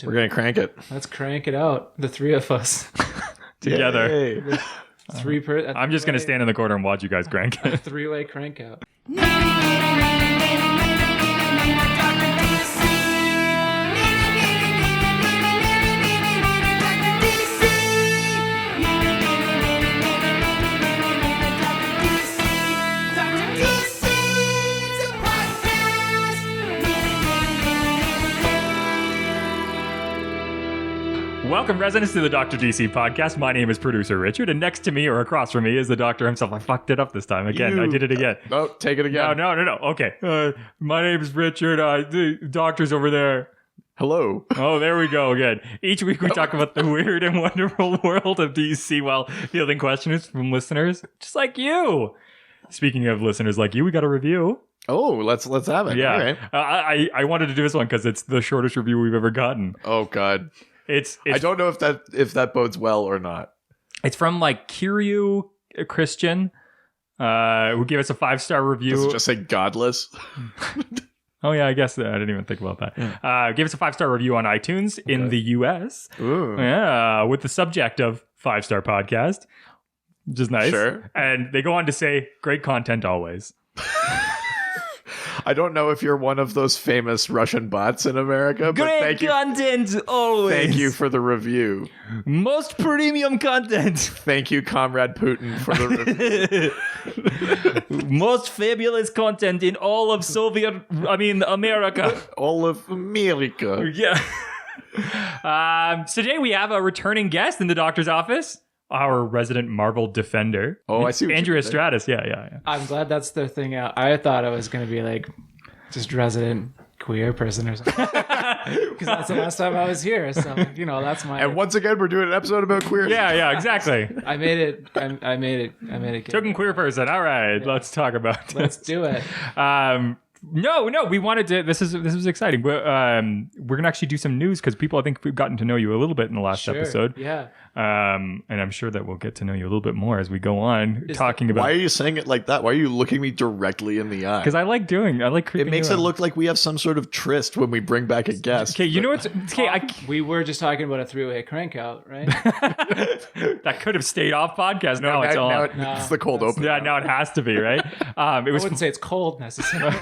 We're going to crank it. Let's crank it out. The three of us. Together. I'm just going to stand in the corner and watch you guys crank it. Three-way crank out. Welcome, residents, to the Dr. DC podcast. My name is producer Richard, and next to me or across from me is the doctor himself. I fucked it up this time. Again, I did it again. No, take it again. No. Okay. My name is Richard. The doctor's over there. Hello. Oh, there we go again. Each week we talk about the weird and wonderful world of DC while fielding questions from listeners just like you. Speaking of listeners like you, we got a review. Oh, let's have it. Yeah. All right. I wanted to do this one because it's the shortest review we've ever gotten. Oh, God. It's I don't know if that bodes well or not. It's from like Kiryu Christian, who gave us a 5-star review. Does it just say godless? Oh yeah, I guess I didn't even think about that. Gave us a 5-star review on iTunes in the US. Ooh. Yeah, with the subject of 5-star podcast, which is nice. Sure. And they go on to say, great content always. I don't know if you're one of those famous Russian bots in America, but Great content always. Thank you for the review. Most premium content. Thank you, Comrade Putin, for the review. Most fabulous content in all of America. All of America. Yeah. So today we have a returning guest in the doctor's office. Our resident Marvel defender. Oh, I see what Andrea you did there. Stratis. Yeah. I'm glad that's their thing out. I thought it was going to be like just resident queer person or something. Because that's the last time I was here. So, that's my... And once again, we're doing an episode about queer. Yeah, exactly. I made it. I made it. Token queer person. All right, let's talk about this. Let's do it. No, we wanted to. This is exciting. We're gonna actually do some news because people, I think, we've gotten to know you a little bit in the last episode. Yeah. And I'm sure that we'll get to know you a little bit more as we go on talking about. Why are you saying it like that? Why are you looking me directly in the eye? Because I like creeping. It makes it look like we have some sort of tryst when we bring back a guest. Okay, you know what's okay? We were just talking about a three-way crank out, right? That could have stayed off podcast. Now it's on. It's the cold open. Yeah, now it has to be, right? I wouldn't say it's cold necessarily.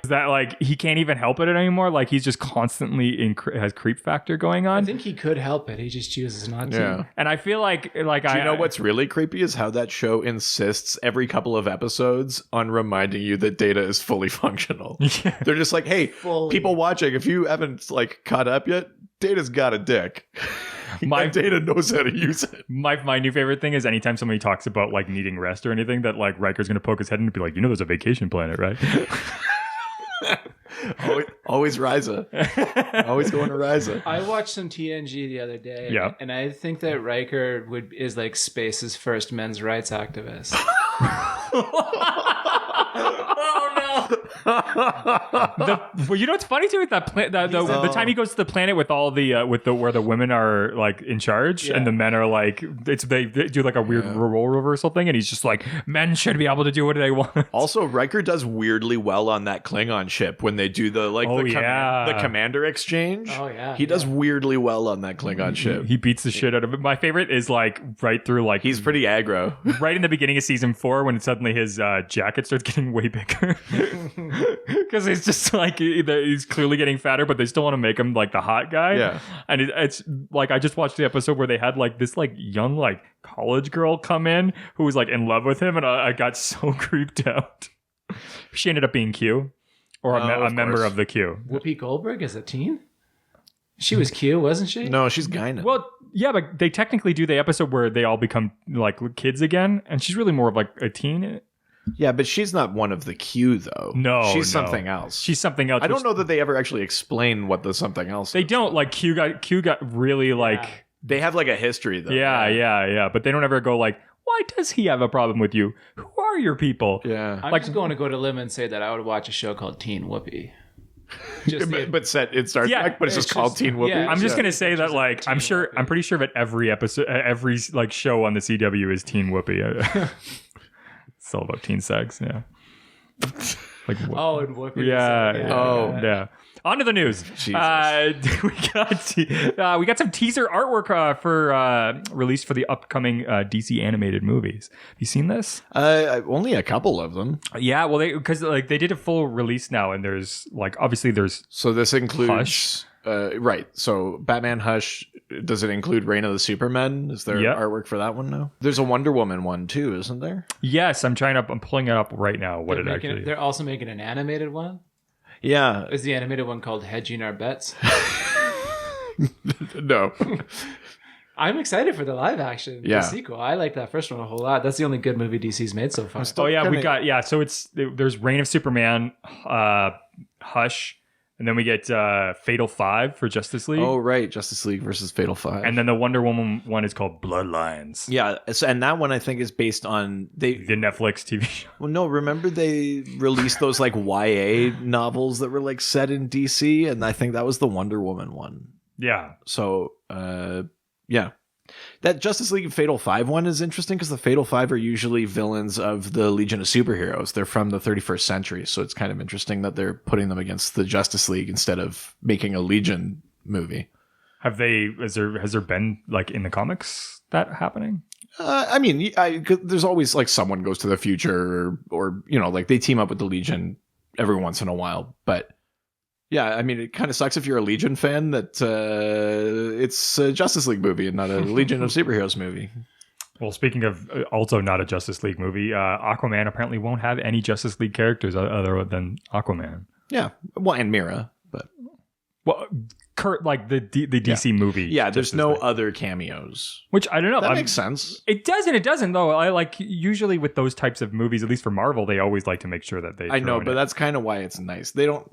Is that like he can't even help it anymore? Like he's just constantly has creep factor going on. I think he could help it. He just chooses not to. Yeah. And I feel like Do you know what's really creepy is how that show insists every couple of episodes on reminding you that Data is fully functional. Yeah. They're just like, hey, people watching, if you haven't caught up yet, Data's got a dick. My Data knows how to use it. My new favorite thing is anytime somebody talks about like needing rest or anything, that like Riker's gonna poke his head in and be like, there's a vacation planet, right? Always Ryza. Always going to Ryza. I watched some TNG the other day. Yeah. And I think that Riker is like space's first men's rights activist. What's funny too with that the time he goes to the planet with all the where the women are like in charge and the men are like they do like a weird role reversal thing, and he's just like, men should be able to do what they want. Also, Riker does weirdly well on that Klingon ship when they do the commander exchange. Oh yeah, he does weirdly well on that Klingon ship. He beats the shit out of it. My favorite is like right through like he's pretty aggro. Right in the beginning of season 4 when suddenly his jacket starts getting way bigger because he's just like he's clearly getting fatter, but they still want to make him like the hot guy. Yeah, and it's like I just watched the episode where they had like this like young like college girl come in who was like in love with him, and I got so creeped out. She ended up being Q, or a member of the Q. Whoopi Goldberg is a teen. She was Q, wasn't she? No, she's Guinan. Well, yeah, but they technically do the episode where they all become like kids again, and she's really more of like a teen. Yeah, but she's not one of the Q, though. No, she's something else. She's something else. I don't know that they ever actually explain what the something else They is. don't. Like, Q got really, like... They have, like, a history, though. Yeah. But they don't ever go, like, why does he have a problem with you? Who are your people? Yeah. I'm just going to go to limb and say that I would watch a show called Teen Whoopi. But set in Star Trek, but it's just called Teen Whoopi. Yeah, I'm just gonna say that, like, I'm pretty sure that every episode, every like show on the CW is Teen Whoopi. It's all about teen sex, yeah. Like, and Whoopi. Yeah. On to the news. We got some teaser artwork for released for the upcoming DC animated movies. Have you seen this? Only a couple of them. Yeah, well, because they did a full release now, and there's obviously there's so this includes Hush. Right. So Batman Hush. Does it include Reign of the Supermen? Is there artwork for that one now? There's a Wonder Woman one too, isn't there? Yes, I'm pulling it up right now. They're also making an animated one. Yeah. Is the animated one called Hedging Our Bets? No. I'm excited for the live action the sequel. I like that first one a whole lot. That's the only good movie DC's made so far. So there's Reign of Superman, Hush. And then we get Fatal 5 for Justice League. Oh, right. Justice League versus Fatal 5. And then the Wonder Woman one is called Bloodlines. Yeah. And that one I think is based on... the Netflix TV show. Well, no. Remember they released those YA novels that were set in DC? And I think that was the Wonder Woman one. Yeah. So, yeah. That Justice League Fatal 5 one is interesting because the Fatal 5 are usually villains of the Legion of Superheroes. They're from the 31st century, so it's kind of interesting that they're putting them against the Justice League instead of making a Legion movie. Has there been in the comics that happening? I mean, there's always someone goes to the future or they team up with the Legion every once in a while, but yeah, I mean, it kind of sucks if you're a Legion fan that it's a Justice League movie and not a Legion of Superheroes movie. Well, speaking of also not a Justice League movie, Aquaman apparently won't have any Justice League characters other than Aquaman. Yeah, well, and Mira, but the DC movie. Yeah, there's no other cameos. Which I don't know. That makes sense. It does and it doesn't though. I usually with those types of movies, at least for Marvel, they always like to make sure that they. I know, but that's kind of why it's nice. They don't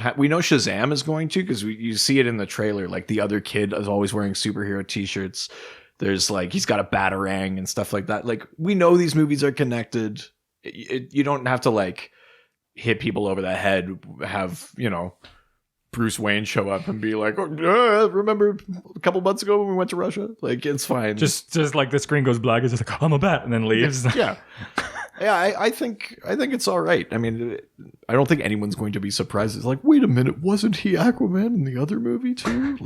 have. We know Shazam is going to because you see it in the trailer. The other kid is always wearing superhero T-shirts. There's he's got a batarang and stuff like that. We know these movies are connected. You don't have to hit people over the head. Have Bruce Wayne show up and be like, remember a couple months ago when we went to Russia? It's fine. Just the screen goes black. It's just I'm a bat, and then leaves. Yeah. Yeah, I think it's all right. I mean, I don't think anyone's going to be surprised. It's wait a minute, wasn't he Aquaman in the other movie too?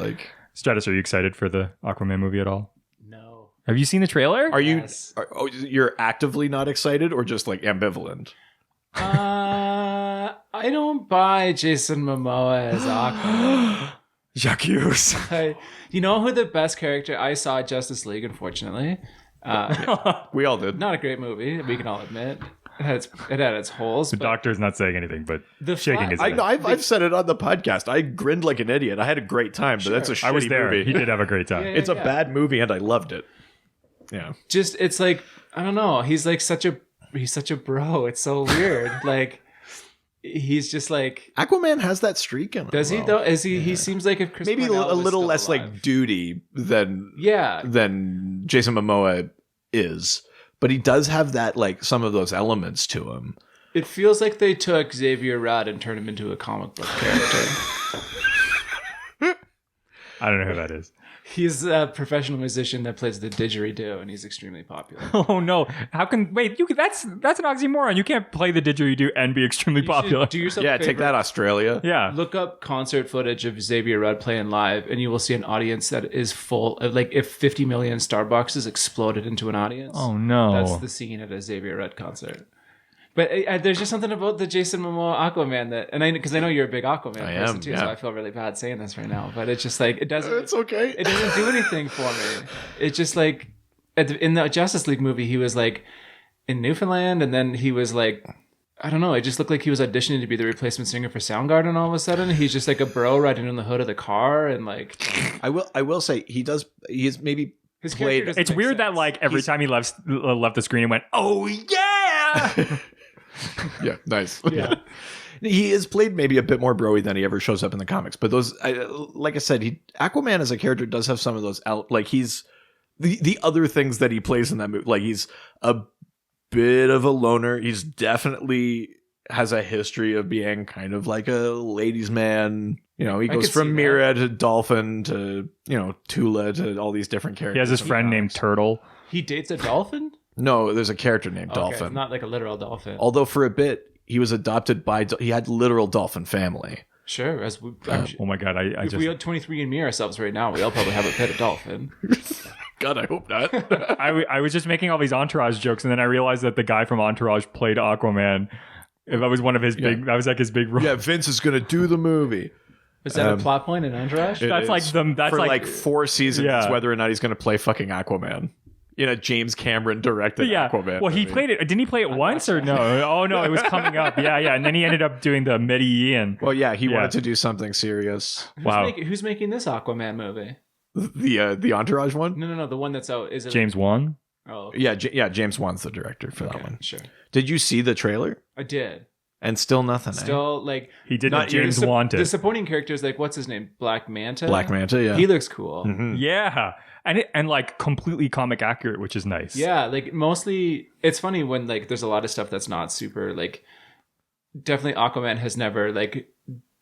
Stratis, are you excited for the Aquaman movie at all? No. Have you seen the trailer? Are you? Yes. You're actively not excited or just ambivalent? I don't buy Jason Momoa as Aquaman. J'accuse. You know who the best character I saw at Justice League, unfortunately? We all did. Not a great movie, we can all admit. It had its holes. The doctor's not saying anything, but shaking his head. I've said it on the podcast. I grinned like an idiot. I had a great time, but that's a shitty I was there. movie. He did have a great time. It's a bad movie, and I loved it. Yeah. Just, it's I don't know. He's such a bro. It's so weird. He's just Aquaman has that streak in him. Does he though? Is he? Yeah. He seems like if Chris maybe Cornell a little less alive. duty than Jason Momoa is, but he does have that some of those elements to him. It feels like they took Xavier Rudd and turned him into a comic book character. I don't know who that is. He's a professional musician that plays the didgeridoo, and he's extremely popular. Oh no! How can that's an oxymoron. You can't play the didgeridoo and be extremely popular. Do yourself a favor. Take that, Australia. Yeah. Look up concert footage of Xavier Rudd playing live, and you will see an audience that is full of if 50 million Starbucks exploded into an audience. Oh no! That's the scene at a Xavier Rudd concert. But there's just something about the Jason Momoa Aquaman that, and because I know you're a big Aquaman person too, so I feel really bad saying this right now. But it's just it doesn't. It's okay. It doesn't do anything for me. It's just in the Justice League movie, he was in Newfoundland, and then he was I don't know. It just looked like he was auditioning to be the replacement singer for Soundgarden. All of a sudden, he's just a bro riding in the hood of the car, and I will say he is maybe. His played. It's weird sense. that every time he left the screen, and went, "Oh yeah." Yeah, nice. Yeah. He is played maybe a bit more broy than he ever shows up in the comics. But those, like I said, Aquaman as a character does have some of those, he's the other things that he plays in that movie. He's a bit of a loner. He's definitely has a history of being kind of like a ladies' man. He goes from Mira to Dolphin to, Tula to all these different characters. He has his friend named Turtle. He dates a dolphin? No, there's a character named Dolphin. Not a literal dolphin. Although for a bit, he was adopted by... He had literal dolphin family. Sure. Oh my god, I if just we had 23andMe ourselves right now, we all probably have a pet dolphin. God, I hope not. I was just making all these Entourage jokes, and then I realized that the guy from Entourage played Aquaman. If I was one of his big, that was like his big role. Yeah, Vince is gonna do the movie. Is that a plot point in Entourage? That's like for like 4 seasons. Yeah. Whether or not he's gonna play fucking Aquaman. In a James Cameron directed Aquaman. Well, he movie. played it. Didn't he play it once or no? Oh no, it was coming up. Yeah, and then he ended up doing the Medellin. Well, yeah, he wanted to do something serious. Who's making this Aquaman movie? The Entourage one? No, the one that's out. Is it James Wan. Oh, okay. Yeah, James Wan's the director for that one. Sure. Did you see the trailer? I did. And still nothing. Still, like he did not James wanted. The supporting characters, like what's his name, Black Manta. Black Manta, yeah. He looks cool. Mm-hmm. Yeah, and like completely comic accurate, which is nice. Yeah, like mostly, it's funny when like there's a lot of stuff that's not super like. Definitely, Aquaman has never like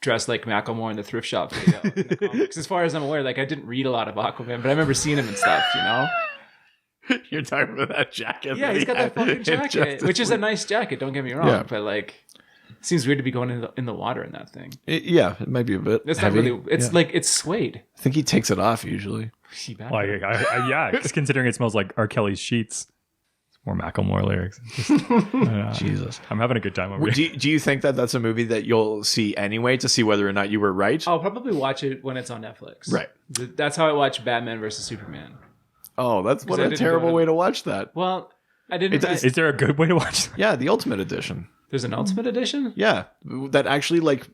dressed like Macklemore in the thrift shop video. In the comics. As far as I'm aware, like I didn't read a lot of Aquaman, but I remember seeing him and stuff. You know. You're talking about that jacket. Yeah, he's got that fucking jacket, which is a nice jacket. Don't get me wrong, but like. Seems weird to be going in the water in that thing. It might be a bit It's heavy. not really. It's like it's suede. I think he takes it off usually. Well, yeah, just considering it smells like R. Kelly's sheets. It's more Macklemore lyrics. Jesus, I'm having a good time over here. Do you think that that's a movie that you'll see anyway to see whether or not you were right? I'll probably watch it when it's on Netflix. Right. That's how I watch Batman versus Superman. Oh, that's what a terrible way to watch that. Well, I didn't. Is there a good way to watch that? Yeah, the Ultimate Edition. There's an Ultimate Edition? Yeah, that actually like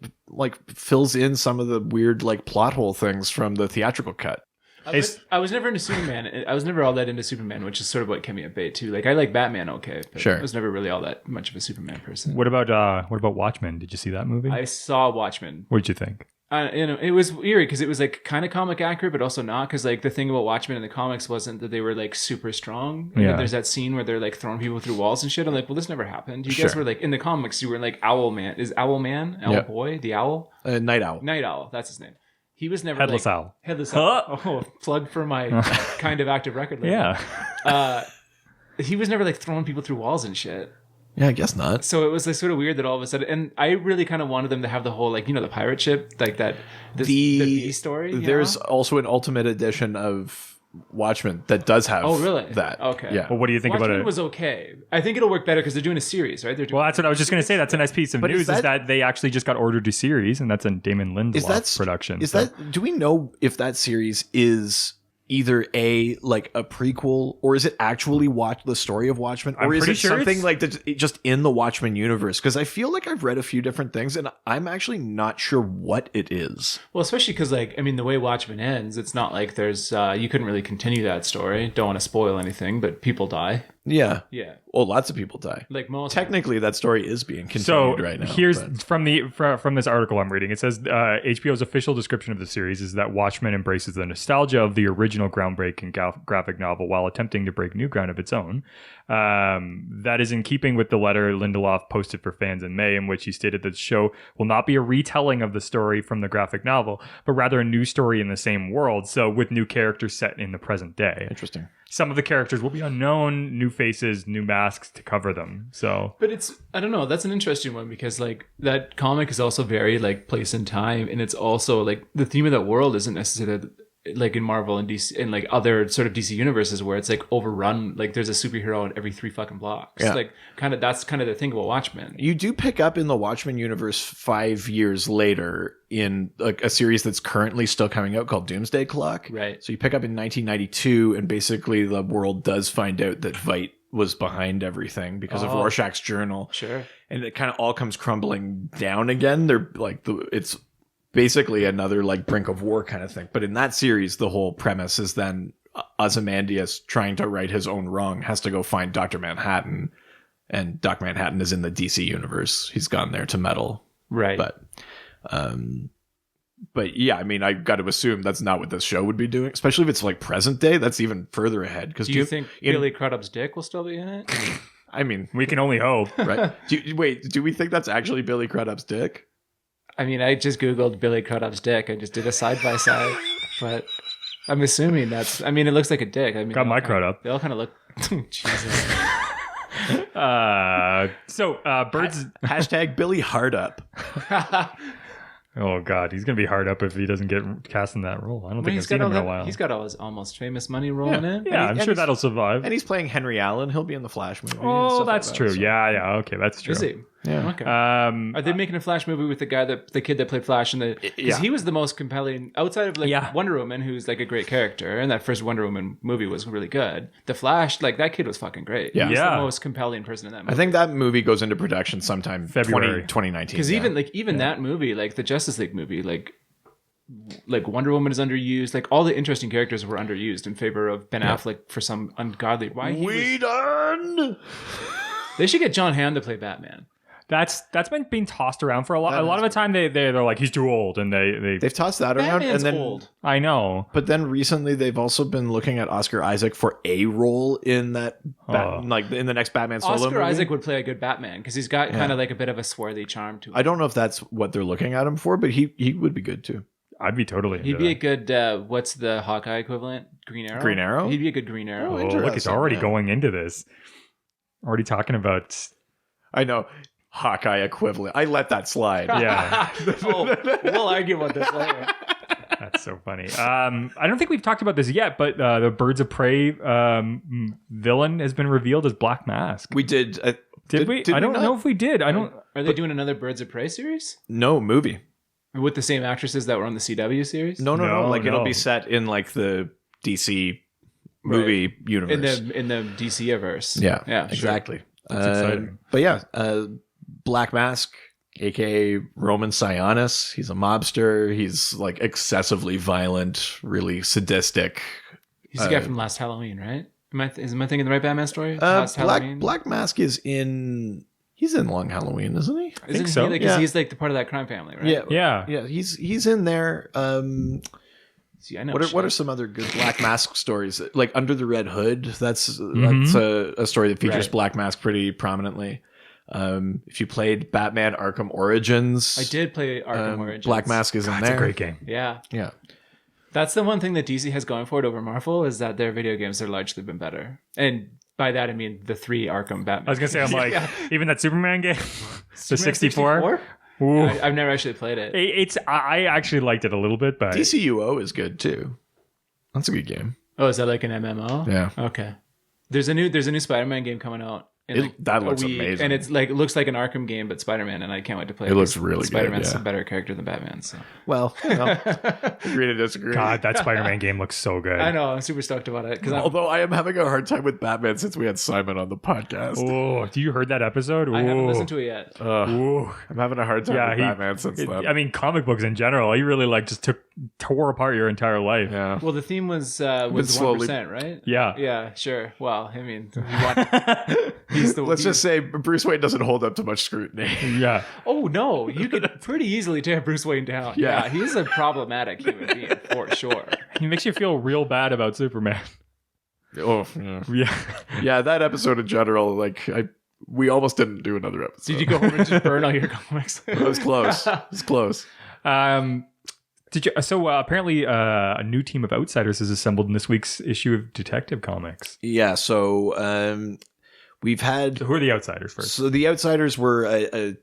fills in some of the weird like plot hole things from the theatrical cut. I was never into Superman. I was never all that into Superman, which is sort of what kept me at bay too. Like I like Batman, okay, but sure. I was never really all that much of a Superman person. What about Watchmen? Did you see that movie? I saw Watchmen. What did you think? It was eerie because it was like kind of comic accurate, but also not. Because like the thing about Watchmen in the comics wasn't that they were like super strong. Yeah. There's that scene where they're like throwing people through walls and shit. I'm like, well, this never happened. You guys were like in the comics. You were like Owl Man. Is Owl Man? Owl Boy? The Owl? Night Owl. Night Owl. That's his name. He was never Headless Owl. Headless Owl. Oh, plug for my kind of active record label. Yeah. He was never like throwing people through walls and shit. Yeah, I guess not. So it was like sort of weird that all of a sudden, and I really kind of wanted them to have the whole like the pirate ship like that. The B story. There's also an Ultimate Edition of Watchmen that does have. Oh really? That. Okay. Yeah. Well, what do you think Watchmen about it? Was okay. I think it'll work better because they're doing a series, right? They're doing Well, that's what I was just going to say. That's a nice piece of news is that they actually just got ordered to series, and that's a Damon Lindelof production. Do we know if that series is either a prequel, or is it actually the story of Watchmen, or is it something like just in the Watchmen universe? Because I feel like I've read a few different things and I'm actually not sure what it is. Well, especially because the way Watchmen ends, it's not like there's you couldn't really continue that story. Don't want to spoil anything, but people die. Yeah. Well, lots of people die. Like most. Technically, that story is being continued right now. Here's from this article I'm reading. It says HBO's official description of the series is that Watchmen embraces the nostalgia of the original groundbreaking graphic novel while attempting to break new ground of its own. That is in keeping with the letter Lindelof posted for fans in May, in which he stated that the show will not be a retelling of the story from the graphic novel, but rather a new story in the same world. So with new characters set in the present day. Interesting. Some of the characters will be unknown, new faces, new masks to cover them. So, but I don't know. That's an interesting one because like that comic is also very like place and time, and it's also like the theme of that world isn't necessarily like in Marvel and DC and like other sort of DC universes where it's like overrun. Like there's a superhero in every 3 fucking blocks. Yeah. Like that's kind of the thing about Watchmen. You do pick up in the Watchmen universe 5 years later in like a series that's currently still coming out called Doomsday Clock. Right. So you pick up in 1992 and basically the world does find out that Veidt was behind everything because of Rorschach's journal. Sure. And it kind of all comes crumbling down again. They're like it's basically another like brink of war kind of thing. But in that series, the whole premise is then Ozymandias trying to right his own wrong has to go find Dr. Manhattan, and Dr. Manhattan is in the DC universe. He's gone there to meddle. Right. But yeah, I mean, I got to assume that's not what this show would be doing, especially if it's like present day. That's even further ahead. Because do you think Billy Crudup's dick will still be in it? I mean, we can only hope. Right. Do we think that's actually Billy Crudup's dick? I mean, I just Googled Billy Crudup's dick. I just did a side-by-side, but I'm assuming it looks like a dick. I mean, got my Crudup. They all kind of look, Jesus. Birds. Hashtag Billy Hardup. Oh God, he's gonna be hard up if he doesn't get cast in that role. I don't think I've seen him in a while. He's got all his Almost Famous money rolling in. Yeah, I'm sure that'll survive. And he's playing Henry Allen. He'll be in the Flash movie. Oh, that's like true. so. Yeah. Okay, that's true. Is he? Yeah. Okay. Are they making a Flash movie with the kid that played Flash in the? Because he was the most compelling outside of Wonder Woman, who's like a great character, and that first Wonder Woman movie was really good. The Flash, like that kid was fucking great. Yeah. He was the most compelling person in that movie. I think that movie goes into production sometime February 2019. Because even that movie, like the Justice League movie, like Wonder Woman is underused. Like all the interesting characters were underused in favor of Ben Affleck for some ungodly. Done. They should get John Hamm to play Batman. That's been being tossed around for a lot. A lot of the time, they're like he's too old, and they've tossed that around, Batman's and then old. I know. But then recently, they've also been looking at Oscar Isaac for a role in that, like in the next Batman solo movie. Oscar Isaac would play a good Batman because he's got kind of like a bit of a swarthy charm to him. I don't know if that's what they're looking at him for, but he would be good too. I'd be totally. He'd be a good. What's the Hawkeye equivalent? Green Arrow. Green Arrow. He'd be a good Green Arrow. Oh, look, it's already going into this. Already talking about. I know. Hawkeye equivalent. I let that slide. Yeah. We'll argue about this later. That's so funny. I don't think we've talked about this yet, but the Birds of Prey villain has been revealed as Black Mask. We did. Did we? I don't know if we did. I don't. Are they doing another Birds of Prey series? No movie. With the same actresses that were on the CW series? No. Like it'll be set in like the DC movie universe. In the DC-verse. Yeah. Yeah. Exactly. That's exciting. But yeah, Black Mask, aka Roman Sionis. He's a mobster. He's like excessively violent, really sadistic. He's the guy from Last Halloween, right? Am I thinking the right Batman story? Last Halloween? Black Mask is in. He's in Long Halloween, isn't he? I think so. He's like the part of that crime family, right? Yeah. He's in there. See, I know. What are some other good Black Mask stories? Like Under the Red Hood. That's a story that features Black Mask pretty prominently. If you played Batman Arkham Origins, I did play Arkham Origins. Black Mask is in there. It's a great game. Yeah. Yeah. That's the one thing that DC has going for it over Marvel is that their video games have largely been better. And by that, I mean the 3 Arkham Batman. I was going to say, I'm like, even that Superman game, the Superman 64. Yeah, I've never actually played it. I actually liked it a little bit, but DCUO is good too. That's a good game. Oh, is that like an MMO? Yeah. Okay. There's a new Spider-Man game coming out. That looks amazing, and it looks like an Arkham game, but Spider-Man, and I can't wait to play it. It looks really good. Spider-Man's Yeah. a better character than Batman. So. Well, agree to disagree. God, that Spider-Man game looks so good. I know, I'm super stoked about it. Although I am having a hard time with Batman since we had Simon on the podcast. Oh, do you heard that episode? I haven't listened to it yet. Ooh. I'm having a hard time with Batman since then. I mean, comic books in general, he really like just tore apart your entire life. Yeah. Well, the theme was slowly... 1%, right? Yeah. Yeah, sure. Well, I mean, let's just say Bruce Wayne doesn't hold up to much scrutiny. Yeah. Oh no, you could pretty easily tear Bruce Wayne down. Yeah, he's a problematic human being for sure. He makes you feel real bad about Superman. Oh yeah. Yeah, that episode in general, like we almost didn't do another episode. Did you go home and just burn all your comics? It was close. It was close. Did you? So apparently, a new team of outsiders is assembled in this week's issue of Detective Comics. Yeah. So we've had. So who are the outsiders first? So the outsiders were a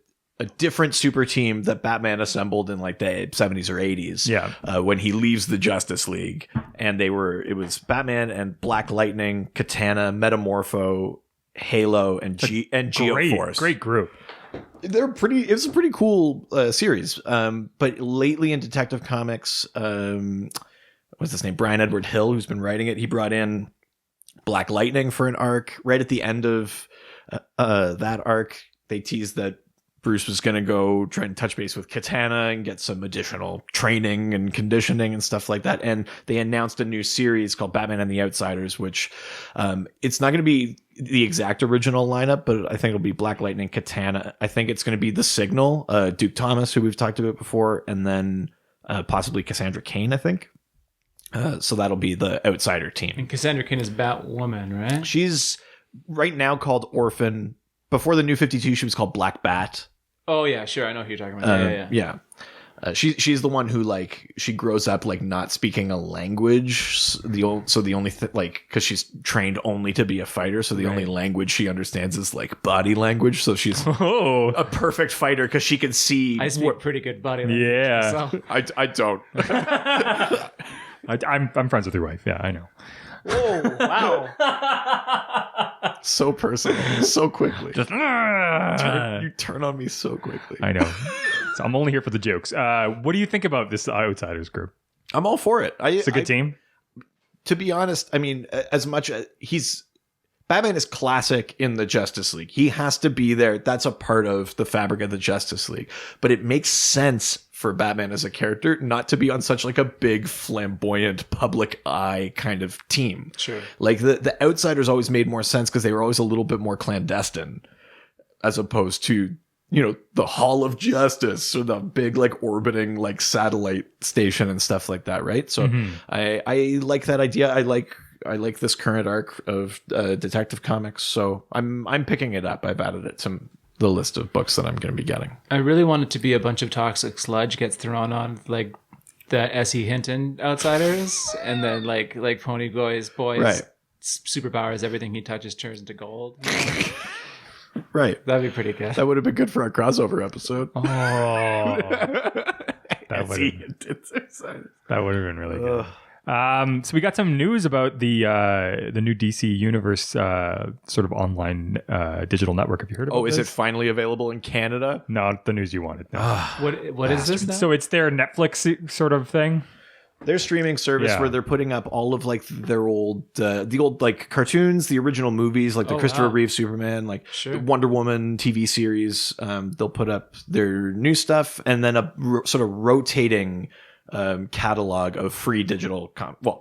different super team that Batman assembled in like the 70s or 80s. Yeah. When he leaves the Justice League, and it was Batman and Black Lightning, Katana, Metamorpho, Halo, and Geoforce. Great group. It's a pretty cool series. But lately in Detective Comics, what's his name? Brian Edward Hill, who's been writing it. He brought in Black Lightning for an arc. Right at the end of that arc, they teased that Bruce was going to go try and touch base with Katana and get some additional training and conditioning and stuff like that. And they announced a new series called Batman and the Outsiders, which it's not going to be the exact original lineup, but I think it'll be Black Lightning, Katana. I think it's going to be The Signal, Duke Thomas, who we've talked about before, and then possibly Cassandra Cain, I think. So that'll be the outsider team. And Cassandra Cain is Batwoman, right? She's right now called Orphan. Before the New 52, she was called Black Bat. Oh, yeah, sure. I know who you're talking about. Yeah. She's the one who like she grows up like not speaking a language. The only like because she's trained only to be a fighter, so the only language she understands is like body language. So she's a perfect fighter because she can see. I speak pretty good body language. Yeah, So. I don't. I'm friends with your wife. Yeah, I know. Whoa! Wow. So personal, so quickly. Just, You turn on me so quickly. I know. So I'm only here for the jokes. What do you think about this Outsiders group? I'm all for it. It's a good team. To be honest, I mean, as much as Batman is classic in the Justice League. He has to be there. That's a part of the fabric of the Justice League. But it makes sense for Batman as a character not to be on such like a big, flamboyant, public eye kind of team. Sure. Like the Outsiders always made more sense because they were always a little bit more clandestine as opposed to, the Hall of Justice or the big like orbiting like satellite station and stuff like that, right? So I like that idea. I like this current arc of Detective Comics, so I'm picking it up. I've added it to the list of books that I'm going to be getting. I really want it to be a bunch of toxic sludge gets thrown on like the S.E. Hinton Outsiders, and then like Pony Boy's Right. superpowers, everything he touches turns into gold. Right. That'd be pretty good. That would have been good for our crossover episode. Oh, that would have been really good. So we got some news about the new DC Universe sort of online digital network. Have you heard about this? Is it finally available in Canada? Not the news you wanted. No. What is this now? So it's their Netflix sort of thing. Their streaming service where they're putting up all of like their old like cartoons, the original movies, like the Christopher Reeve Superman, like the Wonder Woman TV series. They'll put up their new stuff and then a sort of rotating catalog of free digital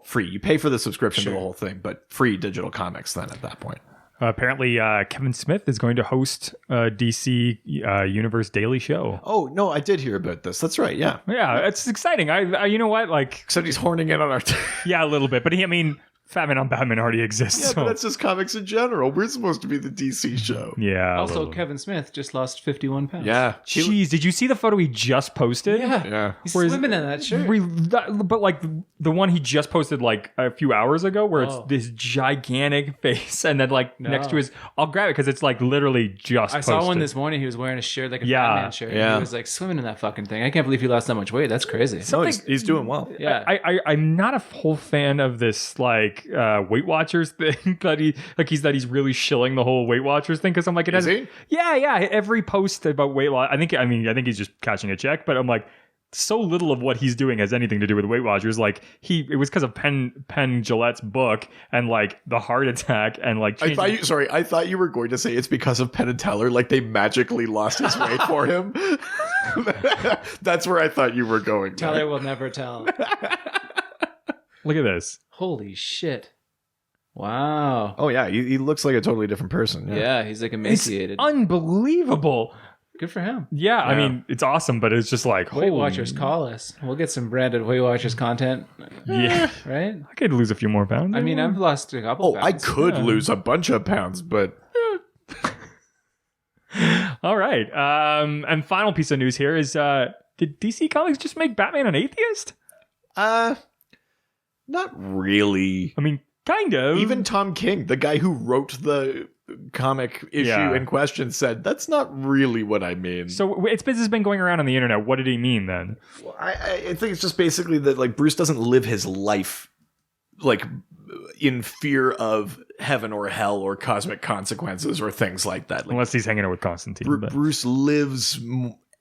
free. You pay for the subscription to the whole thing, but free digital comics then at that point. Apparently, Kevin Smith is going to host DC Universe Daily Show. Oh, no, I did hear about this. That's right, yeah. Yeah, it's exciting. I you know what? Like, except he's horning in on our... yeah, a little bit. But Fatman on Batman already exists. Yeah, but that's just comics in general. We're supposed to be the DC show. Yeah. Also, Kevin Smith just lost 51 pounds. Yeah. Jeez, did you see the photo he just posted? Yeah. He's swimming in that shirt. But like the one he just posted like a few hours ago where it's this gigantic face and then like next to his... I'll grab it because it's like literally just I saw one this morning. He was wearing a shirt like a Batman shirt. Yeah. He was like swimming in that fucking thing. I can't believe he lost that much weight. That's crazy. No, he's doing well. Yeah. I'm not a whole fan of this like Weight Watchers thing that he's really shilling the whole Weight Watchers thing because I'm like Is he? Yeah. Every post about weight loss, I think he's just catching a check, but I'm like so little of what he's doing has anything to do with Weight Watchers. Like it was because of Penn Jillette's book and like the heart attack and like. I thought you were going to say it's because of Penn and Teller. Like they magically lost his weight for him. That's where I thought you were going. Teller will never tell. Look at this. Holy shit. Wow. Oh yeah, he looks like a totally different person. Yeah, he's like emaciated. It's unbelievable. Good for him. Yeah, I mean, it's awesome, but it's just like... Weight Watchers, call us. We'll get some branded Weight Watchers content. Yeah. Right? I could lose a few more pounds. I mean, I've lost a couple pounds. I could lose a bunch of pounds, but... All right. And final piece of news here is, did DC Comics just make Batman an atheist? Not really. I mean, kind of. Even Tom King, the guy who wrote the comic issue in question, said, that's not really what I mean. So this has been going around on the internet. What did he mean then? Well, I think it's just basically that like Bruce doesn't live his life like in fear of heaven or hell or cosmic consequences or things like that. Like, unless he's hanging out with Constantine. Bruce lives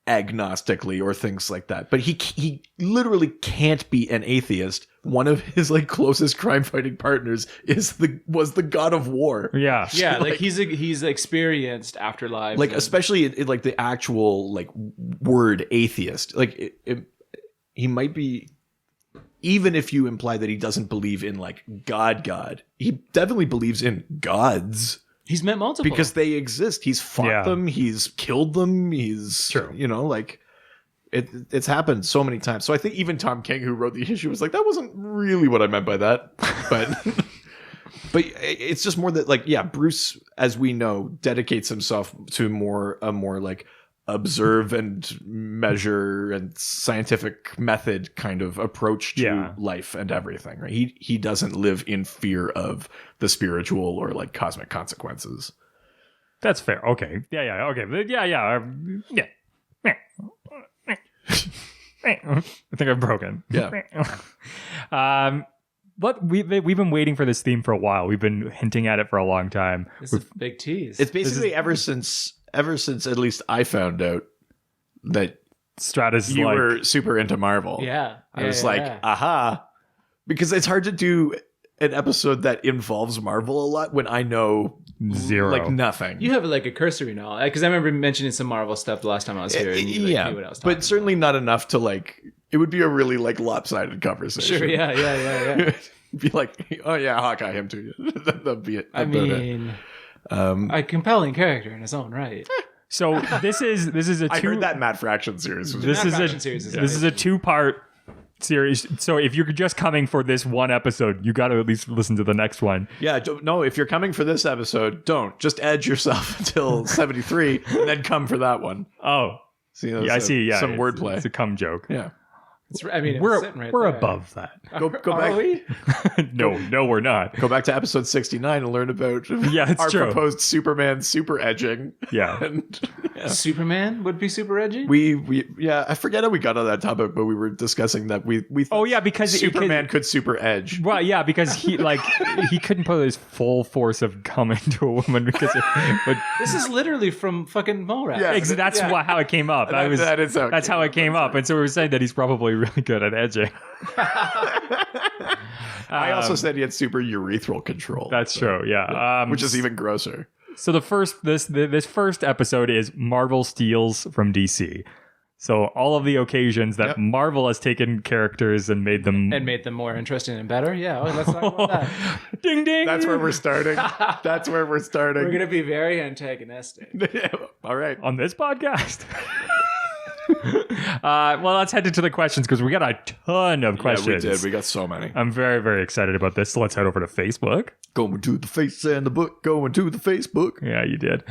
agnostically or things like that. But he literally can't be an atheist. One of his like closest crime fighting partners was the god of war. Yeah. Yeah, like he's experienced afterlife. Like especially in like the actual like word atheist. Like he might be, even if you imply that he doesn't believe in like God, he definitely believes in gods. He's met multiple. Because they exist. He's fought them. He's killed them. He's, like, it's happened so many times. So I think even Tom King, who wrote the issue, was like, that wasn't really what I meant by that. But it's just more that, like, yeah, Bruce, as we know, dedicates himself to a more like observe and measure and scientific method kind of approach to life and everything, right? He doesn't live in fear of the spiritual or like cosmic consequences. That's fair. Okay. Yeah. Okay. Yeah. I think I'm broken. Yeah. But we've been waiting for this theme for a while. We've been hinting at it for a long time. This is a big tease. It's basically ever since at least I found out that Stratis you were super into Marvel. Yeah. I was like, aha. Because it's hard to do an episode that involves Marvel a lot when I know zero, like nothing. You have like a cursory knowledge, because I remember mentioning some Marvel stuff the last time I was here. And you knew what I was talking but certainly not enough to like. It would be a really like lopsided conversation. Sure. Yeah. Be like, oh yeah, Hawkeye, him too. That'd be it. I mean, a compelling character in his own right. So this is a two. I heard that Matt Fraction series. This is a 2-part series. So if you're just coming for this one episode, you got to at least listen to the next one. Yeah, no, if you're coming for this episode, don't. Just edge yourself until 73 and then come for that one. Oh. See, I see. Yeah. Some wordplay. It's a cum joke. Yeah. We're above that. Go back. We? No, we're not. Go back to episode 69 and learn about it's true. proposed Superman super edging. Yeah. Superman would be super edgy? We I forget how we got on that topic, but we were discussing that we because Superman could super edge. Well, yeah, because he couldn't put his full force of cum into a woman because this is literally from fucking Mallrats. Yeah, that's how it came up. That's how it came up. And so we were saying that he's probably really good at edging. I also said he had super urethral control. That's true, yeah. Which is even grosser. So this first episode is Marvel steals from DC. So all of the occasions that Marvel has taken characters and made them more interesting and better. Yeah, let's talk about that. Ding ding. That's where we're starting. We're gonna be very antagonistic. All right. On this podcast. Well, let's head into the questions because we got a ton of questions. Yeah, we did. We got so many. I'm very, very excited about this. So let's head over to Facebook. Going to the face and the book. Going to the Facebook. Yeah, you did.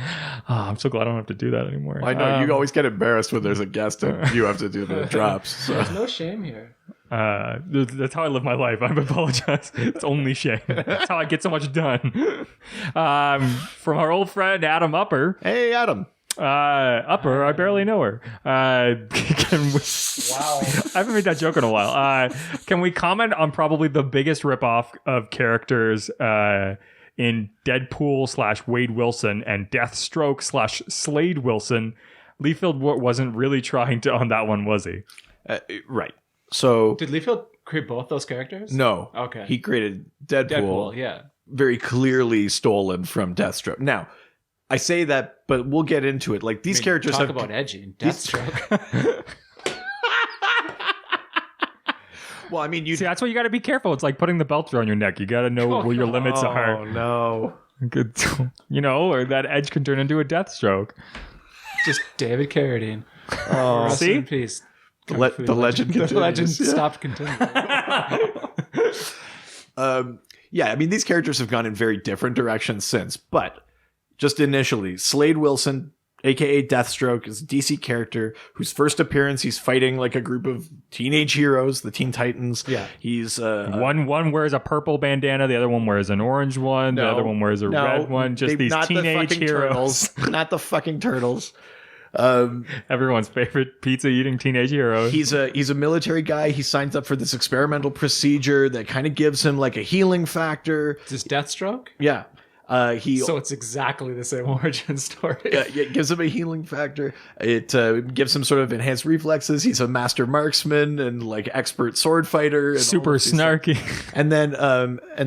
Oh, I'm so glad I don't have to do that anymore. I know you always get embarrassed when there's a guest and you have to do the drops. So. There's no shame here. That's how I live my life. I apologize. It's only shame. That's how I get so much done. From our old friend Adam Upper. Hey, Adam. Upper, I barely know her. Wow. I haven't made that joke in a while. Can we comment on probably the biggest ripoff of characters in Deadpool / Wade Wilson and Deathstroke / Slade Wilson? Liefeld wasn't really trying to on that one, was he? Right. So did Liefeld create both those characters? No. Okay. He created Deadpool. Yeah. Very clearly stolen from Deathstroke. Now, I say that, but we'll get into it. Like these characters talk about edgy Deathstroke. Well, I mean, see, that's why you got to be careful. It's like putting the belt around your neck. You got to know where your limits are. Oh no! Or that edge can turn into a Deathstroke. Just David Carradine. Oh, see, in peace. The legend continues. The legend stopped continuing. Yeah, I mean, these characters have gone in very different directions since, but. Just initially, Slade Wilson, aka Deathstroke, is a DC character whose first appearance he's fighting like a group of teenage heroes, the Teen Titans. Yeah, he's one wears a purple bandana, the other one wears an orange one, the other one wears a red one. Just these teenage heroes, not the fucking turtles. Everyone's favorite pizza eating teenage hero. He's a military guy. He signs up for this experimental procedure that kind of gives him like a healing factor. Is this Deathstroke? Yeah. So it's exactly the same origin story. It gives him a healing factor. It gives him sort of enhanced reflexes. He's a master marksman and like expert sword fighter. And super snarky. And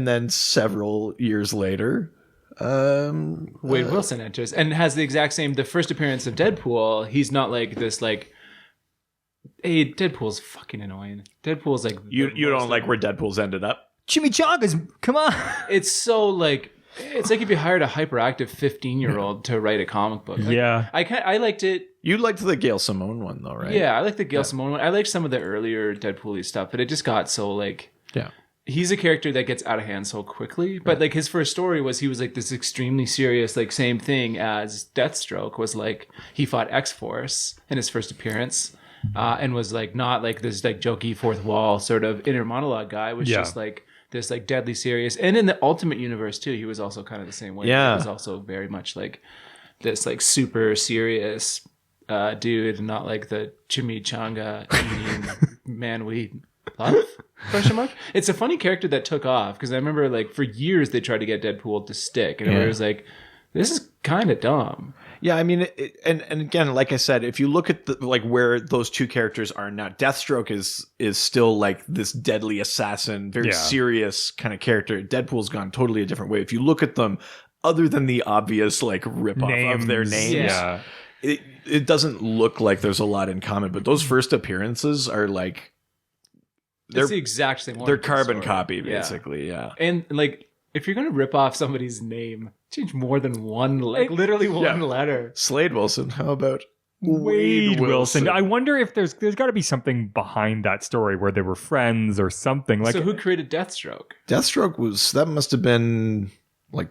then several years later, Wade Wilson enters and has the exact same. The first appearance of Deadpool, he's not like this. Like, hey, Deadpool's fucking annoying. Deadpool's like you don't like where Deadpool's ended up. Chimichangas, come on. It's so like. It's like if you hired a hyperactive 15-year-old to write a comic book. Like, yeah. I liked it. You liked the Gail Simone one, though, right? Yeah, I liked the Gail Simone one. I liked some of the earlier Deadpool-y stuff, but it just got so, like... Yeah. he's a character that gets out of hand so quickly. But like his first story was he was like this extremely serious, like same thing as Deathstroke was like he fought X-Force in his first appearance. And was like not like this like jokey fourth wall sort of inner monologue guy. Was just like this like deadly serious. And in the Ultimate Universe too, he was also kind of the same way. Yeah. He was also very much like this like super serious dude, not like the chimichanga eating man we love? Question mark. It's a funny character that took off because I remember like for years they tried to get Deadpool to stick, and it was like, this is kind of dumb. Yeah, I mean, and again, like I said, if you look at the, like where those two characters are now, Deathstroke is still like this deadly assassin, very serious kind of character. Deadpool's gone totally a different way. If you look at them, other than the obvious like ripoff of their names, it doesn't look like there's a lot in common. But those first appearances are like it's the exact same. They're carbon copy, basically. Yeah, and like if you're gonna rip off somebody's name, change more than one, like literally one letter. Slade Wilson. How about Wade Wilson? I wonder if there's got to be something behind that story where they were friends or something. Like, so who created Deathstroke? Deathstroke must have been like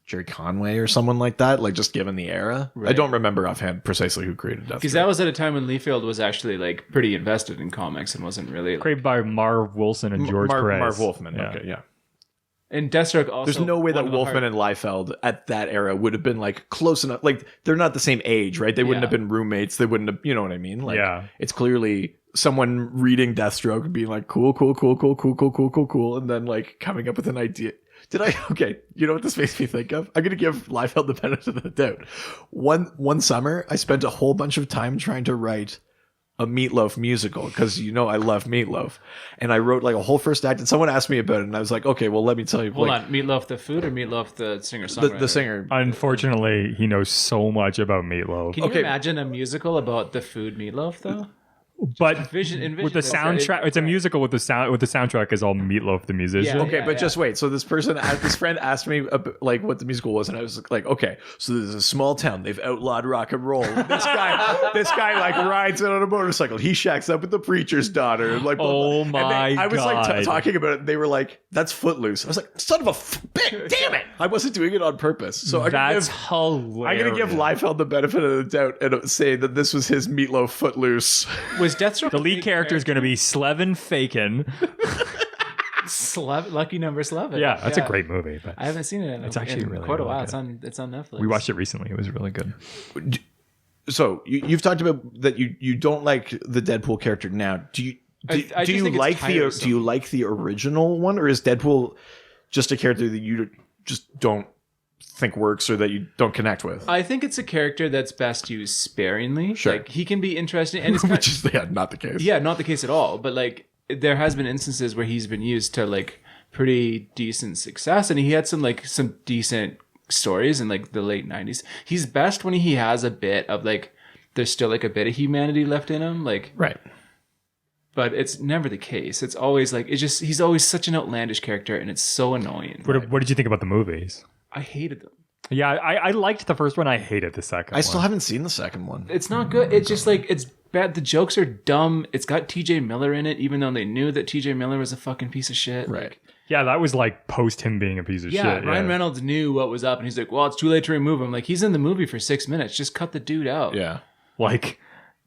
Jerry Conway or someone like that. Like just given the era, I don't remember offhand precisely who created Deathstroke. Because that was at a time when Liefeld was actually like pretty invested in comics and wasn't really like, created by Marv Wilson and George Perez. Marv Wolfman. Okay, yeah. And Deathstroke also... There's no way that Wolfman and Liefeld at that era would have been like close enough. Like they're not the same age, right? They wouldn't have been roommates. They wouldn't have, you know what I mean? Like, it's clearly someone reading Deathstroke and being like, cool. And then like coming up with an idea. Okay, you know what this makes me think of? I'm going to give Liefeld the benefit of the doubt. One summer, I spent a whole bunch of time trying to write a Meatloaf musical because I love Meatloaf, and I wrote like a whole first act, and someone asked me about it, and I was like, okay, well, let me tell you. Hold on, Meatloaf the food or Meatloaf the singer-songwriter? The singer. Unfortunately, he knows so much about Meatloaf. Can you imagine a musical about the food Meatloaf though? But with the soundtrack, it's a musical with the soundtrack is all Meatloaf the musician. Just wait. So this friend asked me like what the musical was, and I was like, okay, so there's a small town. They've outlawed rock and roll. This guy like rides in on a motorcycle. He shacks up with the preacher's daughter. Like, oh my god! I was like talking about it. And they were like, that's Footloose. I was like, son of a damn it! I wasn't doing it on purpose. So that's hilarious. I'm gonna give Liefeld the benefit of the doubt and say that this was his Meatloaf Footloose. Was Deathstroke the lead character is going to be Slevin Faken. Lucky number Slevin. Yeah, that's a great movie. But I haven't seen it. It's actually really quite a while. Good. It's on Netflix. We watched it recently. It was really good. So you've talked about that you don't like the Deadpool character now. Do you like the original one, or is Deadpool just a character that you just don't think works or that you don't connect with? I think it's a character that's best used sparingly. Sure. Like he can be interesting, and it's which is not the case. Yeah, not the case at all. But like there has been instances where he's been used to like pretty decent success, and he had some decent stories in like the late 90s. He's best when he has a bit of like there's still like a bit of humanity left in him, like right. But it's never the case. It's always like he's always such an outlandish character, and it's so annoying. What did you think about the movies? I hated them. Yeah, I liked the first one. I hated the second one. I still haven't seen the second one. It's not good. It's just like, it's bad. The jokes are dumb. It's got TJ Miller in it, even though they knew that TJ Miller was a fucking piece of shit. Right. Like, yeah, that was like post him being a piece of shit. Ryan Reynolds knew what was up, and he's like, well, it's too late to remove him. Like, he's in the movie for 6 minutes. Just cut the dude out. Yeah. Like,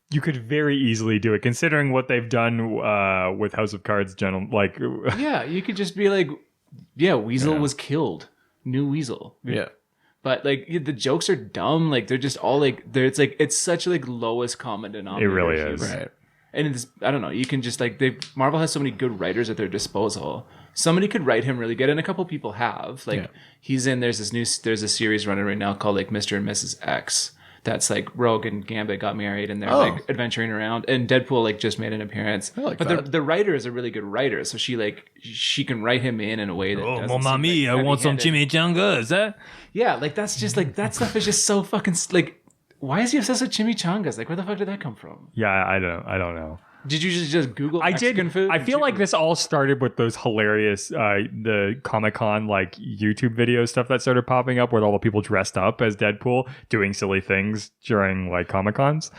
you could very easily do it, considering what they've done with House of Cards, gentlemen. Like, yeah, you could just be like, yeah, Weasel was killed. New Weasel. Yeah. But like the jokes are dumb. Like they're just all like it's such like lowest common denominator. It really is. Right. And it's, I don't know. You can just like Marvel has so many good writers at their disposal. Somebody could write him really good, and a couple people have. Like he's in. There's a series running right now called like Mr. and Mrs. X. That's like Rogue and Gambit got married, and they're like adventuring around. And Deadpool like just made an appearance. But the writer is a really good writer, so she can write him in a way that. Oh, mamma mia! I want some chimichangas. Yeah, like that's just like that stuff is just so fucking like. Why is he obsessed with chimichangas? Like, where the fuck did that come from? Yeah, I don't know. Did you just Google Mexican food? I feel like this all started with those hilarious the Comic-Con like YouTube video stuff that started popping up with all the people dressed up as Deadpool doing silly things during like Comic-Cons.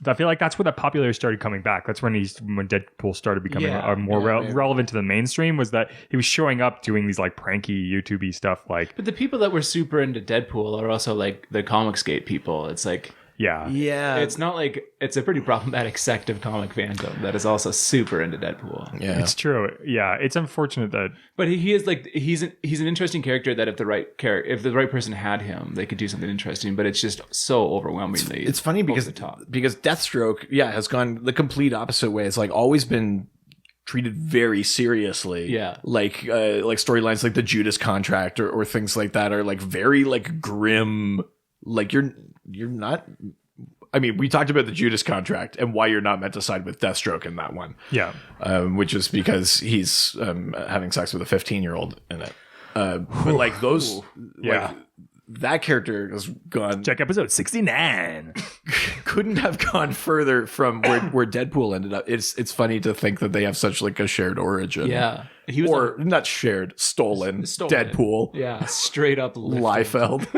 I feel like that's where the popularity started coming back. That's when when Deadpool started becoming more relevant to the mainstream, was that he was showing up doing these like pranky YouTube-y stuff. Like, But the people that were super into Deadpool are also like the Comicsgate people. It's like, yeah. it's not like it's a pretty problematic sect of comic fandom that is also super into Deadpool. Yeah. It's true. Yeah, it's unfortunate that. But he is like he's an interesting character that if the right person had him, they could do something interesting. But it's just so overwhelmingly. It's funny because Deathstroke, has gone the complete opposite way. It's like always been treated very seriously. Yeah. Like storylines like the Judas Contract or things like that are like very like grim. Like you're not. I mean, we talked about the Judas Contract and why you're not meant to side with Deathstroke in that one. Yeah. Which is because he's having sex with a 15-year-old in it. But like those, that character has gone. Check episode 69. Couldn't have gone further from where Deadpool ended up. It's funny to think that they have such like a shared origin. Yeah. He was not shared, stolen. Deadpool. Yeah, straight up Liefeld.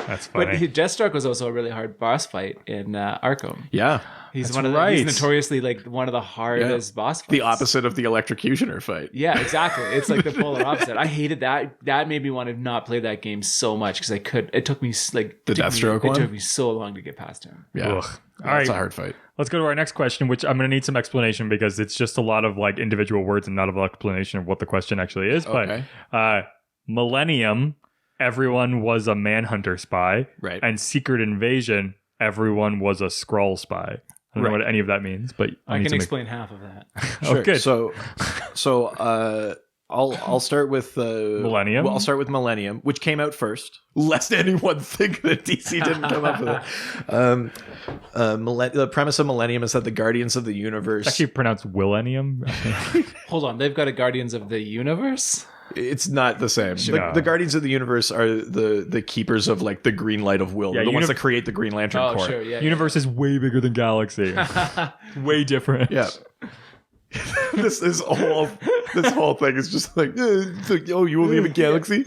That's funny. But Deathstroke was also a really hard boss fight in Arkham. Yeah. He's he's notoriously like one of the hardest boss fights. The opposite of the Electrocutioner fight. Yeah, exactly. It's like the polar opposite. I hated that. That made me want to not play that game so much because it took me like Deathstroke one. It took me so long to get past him. Yeah. Ugh. All right. It's a hard fight. Let's go to our next question, which I'm going to need some explanation because it's just a lot of like individual words and not an explanation of what the question actually is. Okay. But Millennium, everyone was a Manhunter spy. Right. And Secret Invasion, everyone was a Skrull spy. I don't know what any of that means, but I can explain half of that. Sure. Oh, good. So I'll start with Millennium. Well, I'll start with Millennium, which came out first, lest anyone think that DC didn't come up with it. The premise of Millennium is that the Guardians of the Universe. It's actually pronounced Willennium. Hold on, they've got a Guardians of the Universe? It's not the same. No. The Guardians of the Universe are the keepers of like the green light of will. Yeah, the ones that create the Green Lantern Corps. Sure, yeah. Universe is way bigger than Galaxy. Way different. Yeah. this whole thing is just like, you only have a galaxy.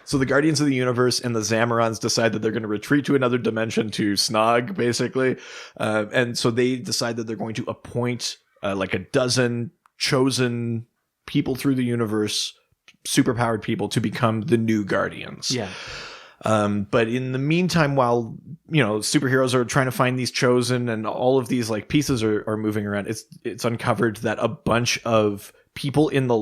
So the Guardians of the Universe and the Zamorans decide that they're going to retreat to another dimension to Snog, basically, and so they decide that they're going to appoint like a dozen chosen people through the universe, superpowered people, to become the new Guardians. Yeah. But in the meantime, while superheroes are trying to find these chosen and all of these like pieces are moving around, it's uncovered that a bunch of people in the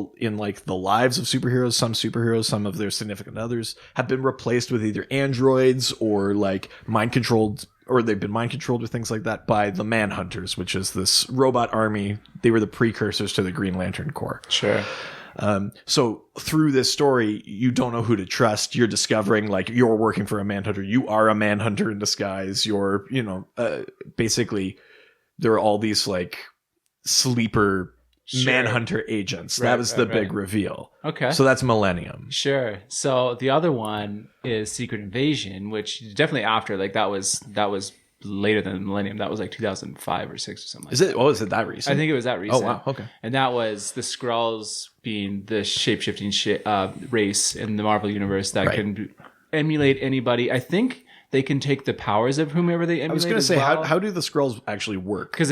lives of superheroes, some of their significant others, have been replaced with either androids or like mind controlled, or they've been mind controlled or things like that by the Manhunters, which is this robot army. They were the precursors to the Green Lantern Corps. Sure. So through this story, you don't know who to trust. You're discovering like you're working for a Manhunter. You are a Manhunter in disguise. You're, basically there are all these like sleeper Manhunter agents. That was the big reveal. Okay. So that's Millennium. Sure. So the other one is Secret Invasion, which definitely after, like that was later than Millennium. That was like 2005 or 6 or something. Is it? Oh, is it that recent? I think it was that recent. Oh, wow. Okay. And that was the Skrulls being the shape-shifting race in the Marvel universe that can emulate anybody. I think they can take the powers of whomever they emulate. I was going to say, how do the Skrulls actually work? Because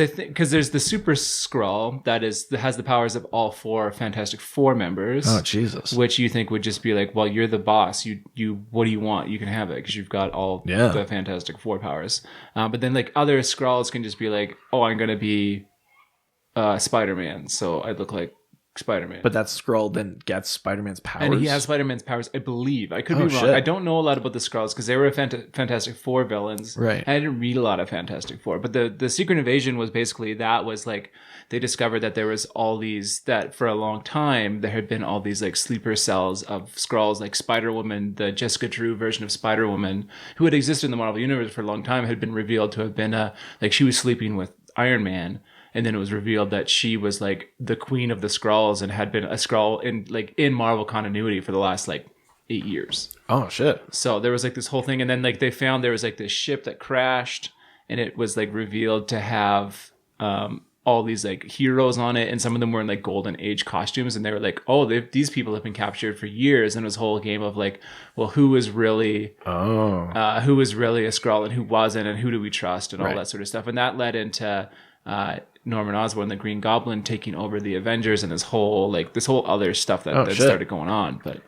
there's the Super Skrull that has the powers of all 4 Fantastic Four members. Oh, Jesus. Which you think would just be like, well, you're the boss. You what do you want? You can have it because you've got all the Fantastic Four powers. But then like other Skrulls can just be like, oh, I'm going to be Spider-Man, so I look like Spider-Man. But that Skrull then gets Spider-Man's powers? And he has Spider-Man's powers, I believe. I could be wrong. Shit. I don't know a lot about the Skrulls because they were Fantastic Four villains. Right. I didn't read a lot of Fantastic Four. But the Secret Invasion was basically, that was like, they discovered that there was all these, that for a long time, there had been all these like sleeper cells of Skrulls, like Spider-Woman, the Jessica Drew version of Spider-Woman, who had existed in the Marvel Universe for a long time, had been revealed to have been like she was sleeping with Iron Man. And then it was revealed that she was like the queen of the Skrulls and had been a Skrull in Marvel continuity for the last like 8 years. Oh shit. So there was like this whole thing, and then like they found there was like this ship that crashed, and it was like revealed to have all all these like heroes on it, and some of them were in like golden age costumes, and they were like, oh, these people have been captured for years, and it was a whole game of like, well, who was really a Skrull and who wasn't, and who do we trust, and all that sort of stuff, and that led into Norman Osborn, the Green Goblin, taking over the Avengers, and this whole other stuff that started going on. But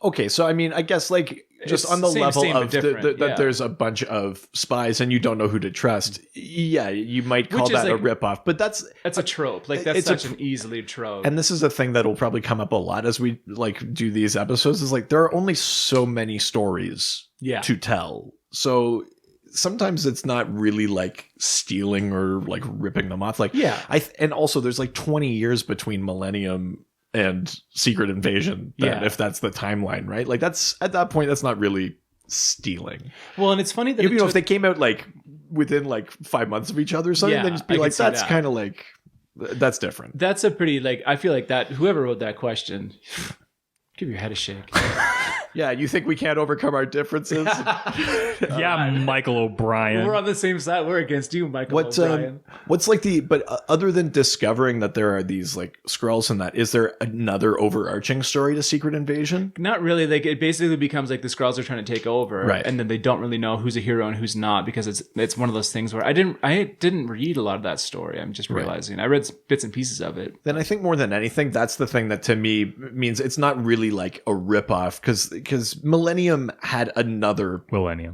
okay, so I mean, I guess like just on the level of that there's a bunch of spies and you don't know who to trust. Yeah, you might call that a ripoff, but that's a trope. Like that's such an easily trope. And this is a thing that'll probably come up a lot as we like do these episodes. Is like there are only so many stories to tell. So sometimes it's not really like stealing or like ripping them off. Like and also there's like 20 years between Millennium and Secret Invasion, if that's the timeline, right? Like that's at that point, that's not really stealing. Well, and it's funny that if they came out like within like 5 months of each other or something, then just be like, that's kind of like that's different. That's a pretty like I feel like that whoever wrote that question, give your head a shake. Yeah, you think we can't overcome our differences? Michael O'Brien. We're on the same side. We're against you, Michael O'Brien. What's like other than discovering that there are these like Skrulls in that, is there another overarching story to Secret Invasion? Not really. Like it basically becomes like the Skrulls are trying to take over, right? And then they don't really know who's a hero and who's not, because it's one of those things where I didn't read a lot of that story. I'm just realizing I read bits and pieces of it. Then I think more than anything, that's the thing that to me means it's not really like a ripoff because Millennium had another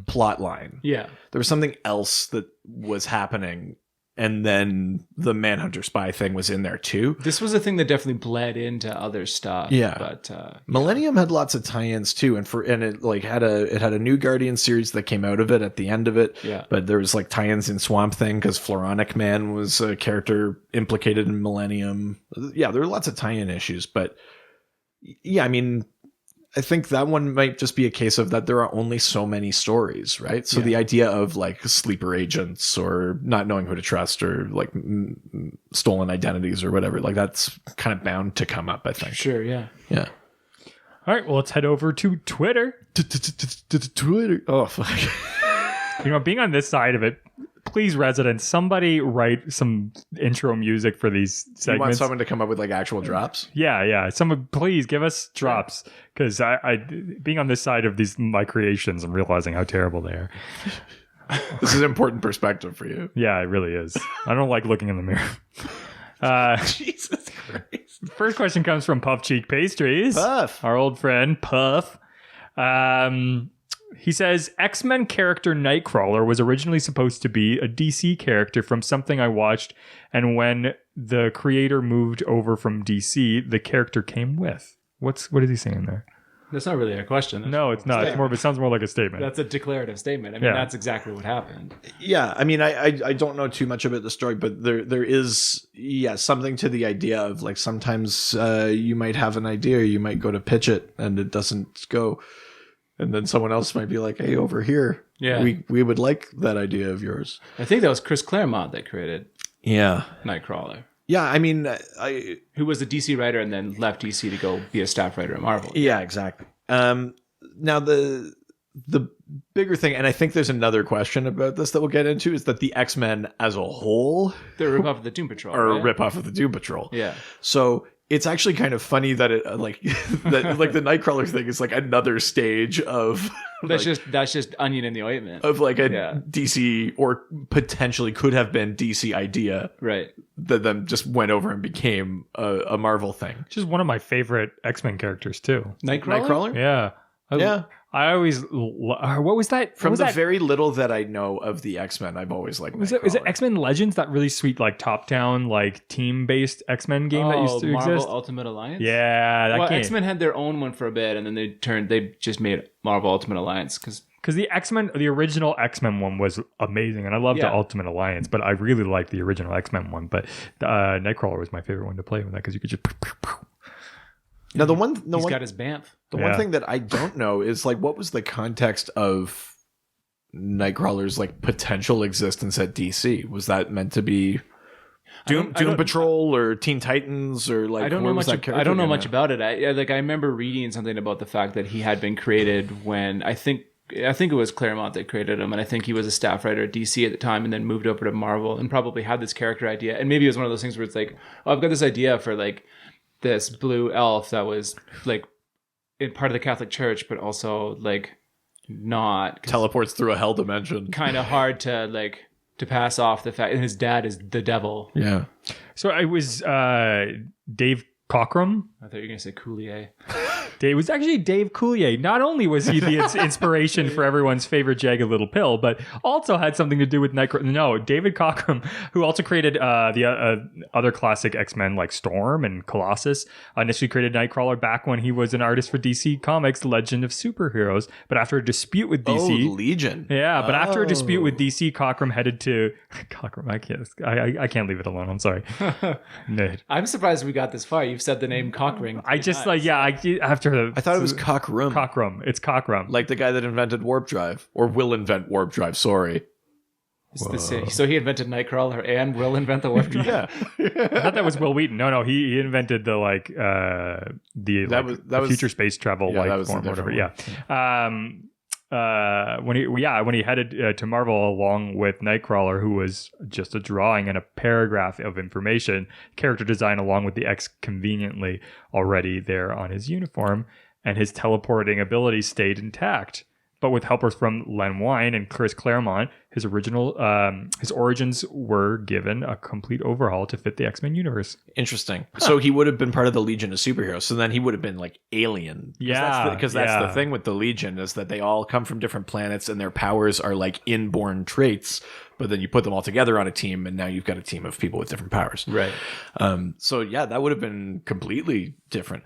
plot line. Yeah. There was something else that was happening, and then the Manhunter spy thing was in there too. This was a thing that definitely bled into other stuff. Yeah. But Millennium had lots of tie-ins too, and it like had a new Guardian series that came out of it at the end of it. Yeah. But there was like tie-ins in Swamp Thing because Floronic Man was a character implicated in Millennium. Yeah, there were lots of tie-in issues, but yeah, I mean, I think that one might just be a case of that there are only so many stories, right? So the idea of like sleeper agents or not knowing who to trust or like stolen identities or whatever, like that's kind of bound to come up, I think. Sure, yeah. Yeah. All right, well, let's head over to Twitter. Twitter. Oh, fuck. You know, being on this side of it, please, residents, somebody write some intro music for these segments. You want someone to come up with like actual drops? Yeah. Someone, please give us drops, because I being on this side of my creations, I'm realizing how terrible they are. This is important perspective for you. Yeah, it really is. I don't like looking in the mirror. Jesus Christ. First question comes from Puff Cheek Pastries. Puff. Our old friend, Puff. He says, X-Men character Nightcrawler was originally supposed to be a DC character from something I watched, and when the creator moved over from DC, the character came with. What is he saying there? That's not really a question. No, it's not. It sounds more like a statement. That's a declarative statement. I mean, that's exactly what happened. Yeah, I mean, I don't know too much about the story, but there is something to the idea of like sometimes you might have an idea, you might go to pitch it, and it doesn't go. And then someone else might be like, hey, over here, we would like that idea of yours. I think that was Chris Claremont that created Nightcrawler. Yeah, I mean, who was a DC writer and then left DC to go be a staff writer at Marvel. Yeah, exactly. Now, the bigger thing, and I think there's another question about this that we'll get into, is that the X-Men as a whole... They're a rip-off of the Doom Patrol. Or a rip-off of the Doom Patrol. Yeah. So... it's actually kind of funny that it like that like the Nightcrawler thing is like another stage of that's just onion in the ointment of like a DC or potentially could have been DC idea, right? That then just went over and became a Marvel thing. Which is one of my favorite X-Men characters too. Nightcrawler? Yeah. I always what was that from the very little that I know of the X-Men? I've always liked. Is it X-Men Legends, that really sweet like top-down like team-based X-Men game that used to Marvel exist? Ultimate Alliance. Yeah, that game. X-Men had their own one for a bit, and then they just made Marvel Ultimate Alliance because the original X-Men one was amazing, and I loved the Ultimate Alliance, but I really liked the original X-Men one. But Nightcrawler was my favorite one to play with that because you could just. Now he's got his Bamf. The one thing that I don't know is like what was the context of Nightcrawler's like potential existence at DC? Was that meant to be Doom Patrol or Teen Titans or like? I don't know much about it. I remember reading something about the fact that he had been created when I think I think it was Claremont that created him, and I think he was a staff writer at DC at the time, and then moved over to Marvel, and probably had this character idea. And maybe it was one of those things where it's like, oh, I've got this idea for like this blue elf that was like in part of the Catholic Church, but also like not Teleports through a hell dimension. kind of hard to pass off the fact, and his dad is the devil. Yeah. So it was Dave Cockrum. I thought you were gonna say Coulier. It was actually Dave Coulier. Not only was he the inspiration for everyone's favorite Jagged Little Pill, but also had something to do with Nightcrawler. No, David Cockrum, who also created the other classic X-Men like Storm and Colossus, initially created Nightcrawler back when he was an artist for DC Comics' Legend of Superheroes. But after a dispute with DC... Oh, Legion. Yeah, but after a dispute with DC, Cockrum headed to... Cockrum, I can't leave it alone. I'm sorry. I'm surprised we got this far. You've said the name Cockring. I just after I thought it was Cockrum. Cockrum. It's Cockrum. Like the guy that invented warp drive, or will invent warp drive. Sorry. So he invented Nightcrawler and will invent the warp drive. Yeah. I thought that was Will Wheaton. No, he invented the future space travel life form, whatever. Yeah. When he headed to Marvel along with Nightcrawler, who was just a drawing and a paragraph of information, character design along with the X conveniently already there on his uniform, and his teleporting abilities stayed intact. But with helpers from Len Wein and Chris Claremont, his origins were given a complete overhaul to fit the X-Men universe. Interesting. So he would have been part of the Legion of Superheroes. So then he would have been like alien. Because that's the thing with the Legion, is that they all come from different planets and their powers are like inborn traits. But then you put them all together on a team, and now you've got a team of people with different powers. Right. So yeah, that would have been completely different.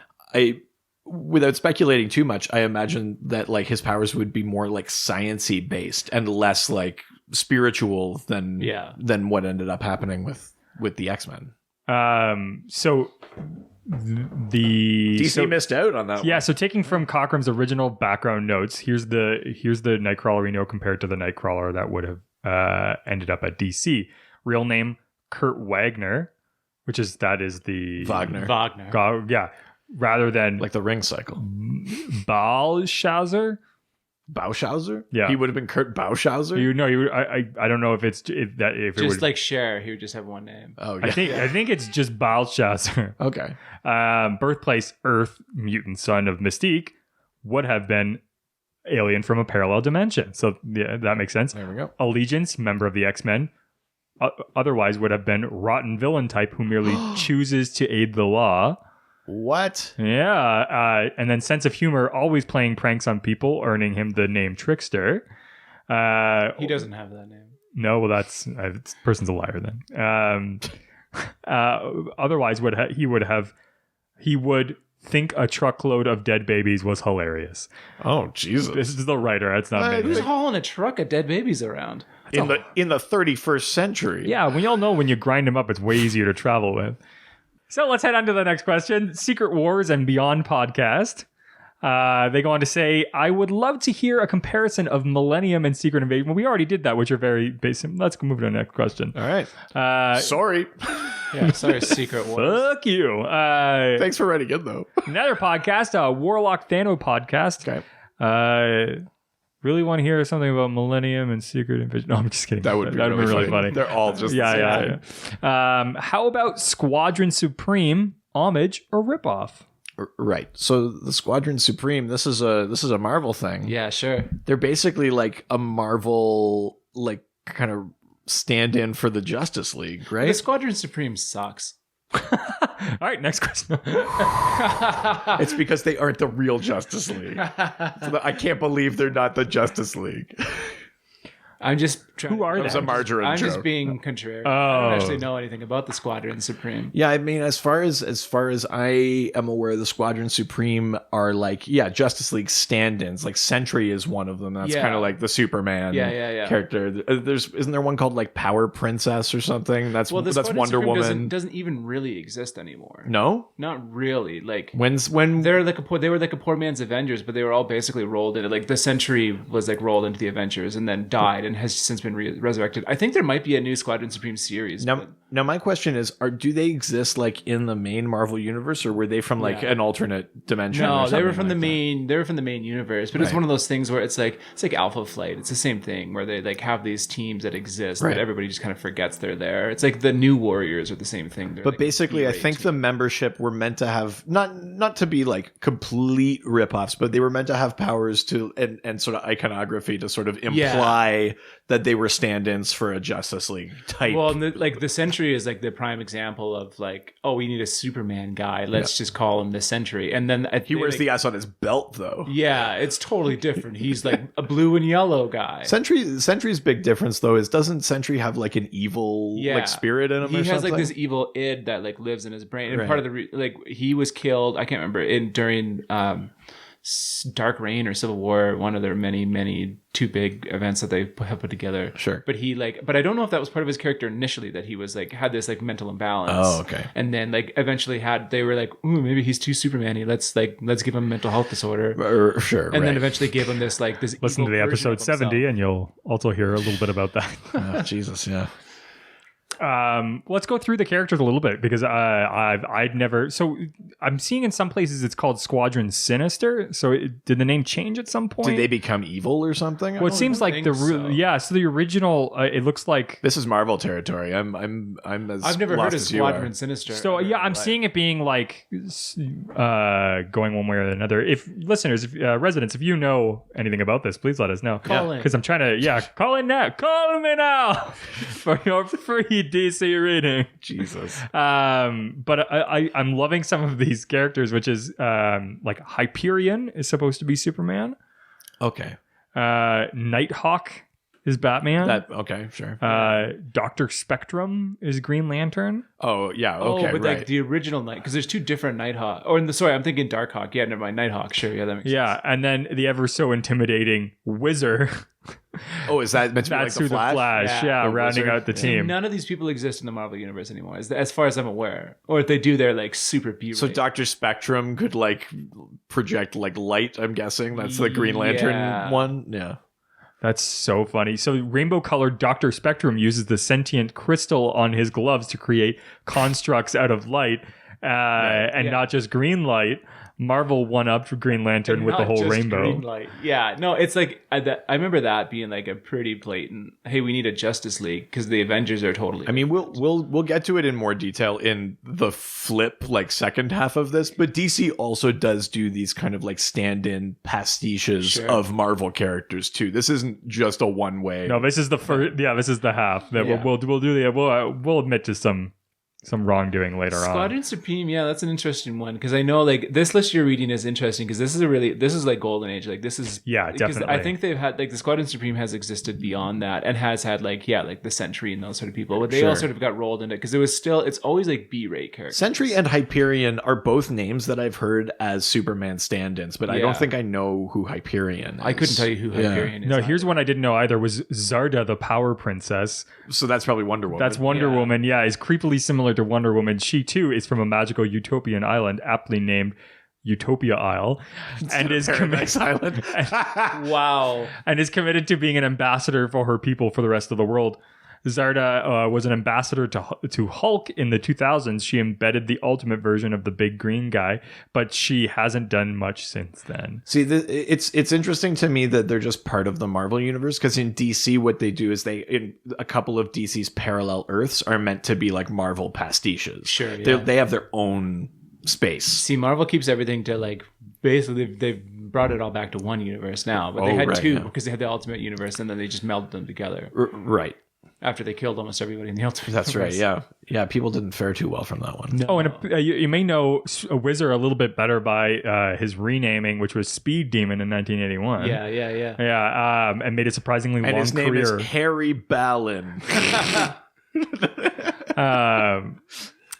Without speculating too much, I imagine that like his powers would be more like sciencey based and less like spiritual than what ended up happening with the X-Men. So the DC missed out on that. Yeah. So taking from Cockrum's original background notes, here's the Nightcrawler we know compared to the Nightcrawler that would have ended up at DC. Real name Kurt Wagner, that is the Wagner. Yeah. Rather than like the ring cycle. Bauschauser? Yeah. He would have been Kurt Bauschauser? I don't know if it's if just it would, like Cher, he would just have one name. Oh yeah. I think it's just Bauschauser. Okay. Birthplace Earth, mutant son of Mystique, would have been alien from a parallel dimension. So yeah, that makes sense. There we go. Allegiance, member of the X-Men. Otherwise would have been rotten villain type who merely chooses to aid the law. What? Yeah. And then sense of humor, always playing pranks on people, earning him the name Trickster. He doesn't have that name. No, well, this person's a liar then. Otherwise, he would think a truckload of dead babies was hilarious. Oh, Jesus. This is the writer. It's not me. Who's hauling a truck of dead babies around? In the 31st century. Yeah, we all know when you grind them up, it's way easier to travel with. So let's head on to the next question. Secret Wars and Beyond podcast. They go on to say, I would love to hear a comparison of Millennium and Secret Invasion. Well, we already did that, which are very basic. Let's move to the next question. All right. Sorry. Yeah, sorry, Secret Wars. Fuck you. Thanks for writing in, though. Another podcast, Warlock Thano podcast. Okay. Really want to hear something about Millennium and Secret Invasion. No, I'm just kidding. That would be really funny. They're all just yeah. How about Squadron Supreme, homage or ripoff? Right. So the Squadron Supreme, this is a Marvel thing. Yeah, sure. They're basically like a Marvel like kind of stand-in for the Justice League, right? The Squadron Supreme sucks. All right, next question. It's because they aren't the real Justice League. So I can't believe they're not the Justice League. I'm just trying. Who are they? That was a margarine I'm joke. just being contrary. Oh. I don't actually know anything about the Squadron Supreme. Yeah, I mean, as far as I am aware, the Squadron Supreme are like, Justice League stand-ins. Like Sentry is one of them. That's kind of like the Superman character. Isn't there one called like Power Princess or something? That's Wonder Supreme Woman. Doesn't even really exist anymore. No, not really. Like when they were like a poor man's Avengers, but they were all basically rolled into like the Sentry was like rolled into the Avengers and then died and has since been resurrected. I think there might be a new Squadron Supreme series. Now Now my question is, do they exist like in the main Marvel universe, or were they from like an alternate dimension? No, or they were something from the like that? main. They were from the main universe, but it's one of those things where it's like Alpha Flight. It's the same thing where they like have these teams that exist, but everybody just kind of forgets they're there. It's like the New Warriors are the same thing. They're But like basically, I think the membership were meant to have not to be like complete ripoffs, but they were meant to have powers to and sort of iconography to sort of imply that they were stand-ins for a Justice League type. Well, like the Sentry is like the prime example of like, oh, we need a Superman guy. Let's just call him the Sentry. And then he wears the S on his belt, though. Yeah, it's totally different. He's like a blue and yellow guy. Sentry's big difference though is doesn't Sentry have like an evil like spirit in him? He or has something? like this evil id that like lives in his brain. And part of the like he was killed. I can't remember during Dark Reign or Civil War, one of their many two big events that they have put together. Sure. But but I don't know if that was part of his character initially, that he was like had this like mental imbalance. Oh, okay. And then like eventually they were like, ooh, maybe he's too Superman-y. Let's give him a mental health disorder. Sure. And then eventually gave him this like this. Listen to the evil version episode of 70 and you'll also hear a little bit about that. Oh, Jesus, yeah. Let's go through the characters a little bit because I'd never. So I'm seeing in some places it's called Squadron Sinister. So did the name change at some point? Did they become evil or something? Well, it seems like So the original. It looks like this is Marvel territory. I've never heard of Squadron Sinister. So yeah, I'm seeing it being like going one way or another. If listeners, residents, if you know anything about this, please let us know. Call in, because I'm trying to. Call in now. Call me now for your free DC reading. Jesus. But I'm loving some of these characters, which is like Hyperion is supposed to be Superman. Okay. Nighthawk is Batman. Okay, sure. Dr. Spectrum is Green Lantern. Oh yeah. Okay. But like the original Night, because there's two different Nighthawk. Sorry, I'm thinking Darkhawk. Yeah, never mind. Nighthawk. Sure. Yeah, that makes sense. And then the ever so intimidating Wizard. Oh, is that meant to be like That's who the Flash? The rounding Wizard. out the team. None of these people exist in the Marvel universe anymore, as far as I'm aware. Or if they do, they're like super B-rated. So Dr. Spectrum could like project like light. I'm guessing that's the Green Lantern one. Yeah. That's so funny. So rainbow colored Dr. Spectrum uses the sentient crystal on his gloves to create constructs out of light not just green light. Marvel one-upped Green Lantern with the whole rainbow. Green light. Yeah, no, it's like I remember that being like a pretty blatant. Hey, we need a Justice League because the Avengers are totally. I mean, we'll get to it in more detail in the flip like second half of this, but DC also does do these kind of like stand-in pastiches of Marvel characters too. This isn't just a one-way. No, this is the first. Yeah, this is the half that we'll do. We'll admit to some wrongdoing later on. Squadron Supreme, yeah, that's an interesting one because I know like this list you're reading is interesting because this is like golden age. Like this is definitely. I think they've had like the Squadron Supreme has existed beyond that and has had like the Sentry and those sort of people, but they all sort of got rolled into it because it's always like B-rate characters. Sentry and Hyperion are both names that I've heard as Superman stand-ins, but I don't think I know who Hyperion is. I couldn't tell you who Hyperion is. No, here's one I didn't know either was Zarda, the Power Princess. So that's probably Wonder Woman. That's Wonder Woman. Yeah, is creepily similar to Wonder Woman. She too is from a magical utopian island aptly named Utopia Isle and is committed Island. Wow. And is committed to being an ambassador for her people for the rest of the world. Zarda was an ambassador to Hulk in the 2000s. She embedded the ultimate version of the big green guy, but she hasn't done much since then. See, it's interesting to me that they're just part of the Marvel universe because in DC, what they do is in a couple of DC's parallel Earths are meant to be like Marvel pastiches. Sure, yeah. They have their own space. See, Marvel keeps everything to like basically they've brought it all back to one universe now, but they had two because they had the Ultimate Universe and then they just melded them together. Right. After they killed almost everybody in the Ultimate That's Universe. right, yeah. People didn't fare too well from that one. No. Oh, and you may know a Wizard a little bit better by his renaming, which was Speed Demon in 1981. Yeah. And made a surprisingly long career. And his name is Harry Ballin.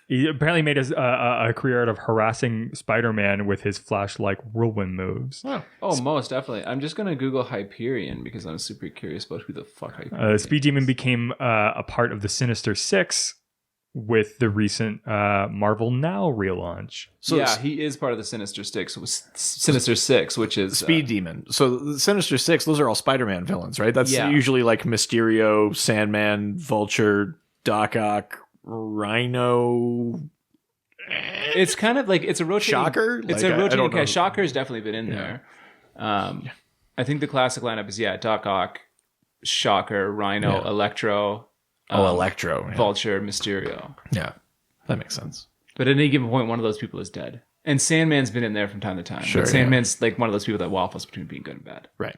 He apparently made a career out of harassing Spider-Man with his Flash-like whirlwind moves. Oh, most definitely. I'm just going to Google Hyperion because I'm super curious about who the fuck Hyperion is. Speed Demon became a part of the Sinister Six with the recent Marvel Now relaunch. So he is part of the Sinister Six, which is... Speed Demon. So the Sinister Six, those are all Spider-Man villains, right? That's usually like Mysterio, Sandman, Vulture, Doc Ock, Rhino. It's kind of like it's a rotating Shocker. It's Like, a I rotating. don't know. Okay, Shocker's definitely been in there. I think the classic lineup is Doc Ock, Shocker, Rhino, Electro. Electro. Yeah. Vulture, Mysterio. Yeah, that makes sense. But at any given point, one of those people is dead. And Sandman's been in there from time to time. Sure, But Sandman's like one of those people that waffles between being good and bad. Right.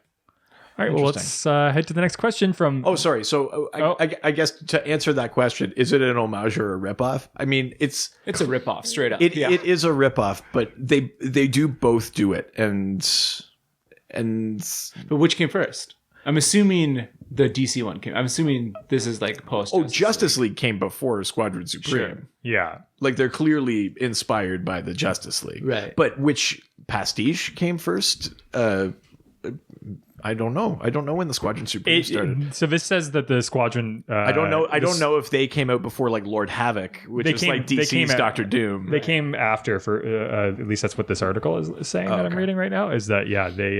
All right, well, let's head to the next question from... Oh, sorry. So I guess to answer that question, is it an homage or a ripoff? I mean, it's a ripoff, straight up. It is a ripoff, but they do both do it, and But which came first? I'm assuming the DC one came. I'm assuming this is like post. Justice League came before Squadron Supreme. Sure. Yeah. Like they're clearly inspired by the Justice League. Right. But which pastiche came first? I don't know. I don't know when the Squadron Supreme started. So this says that the Squadron... I don't know. I don't know if they came out before like Lord Havoc, which is like DC's Doctor Doom. They came after, for at least that's what this article is saying that I'm reading right now, is that, they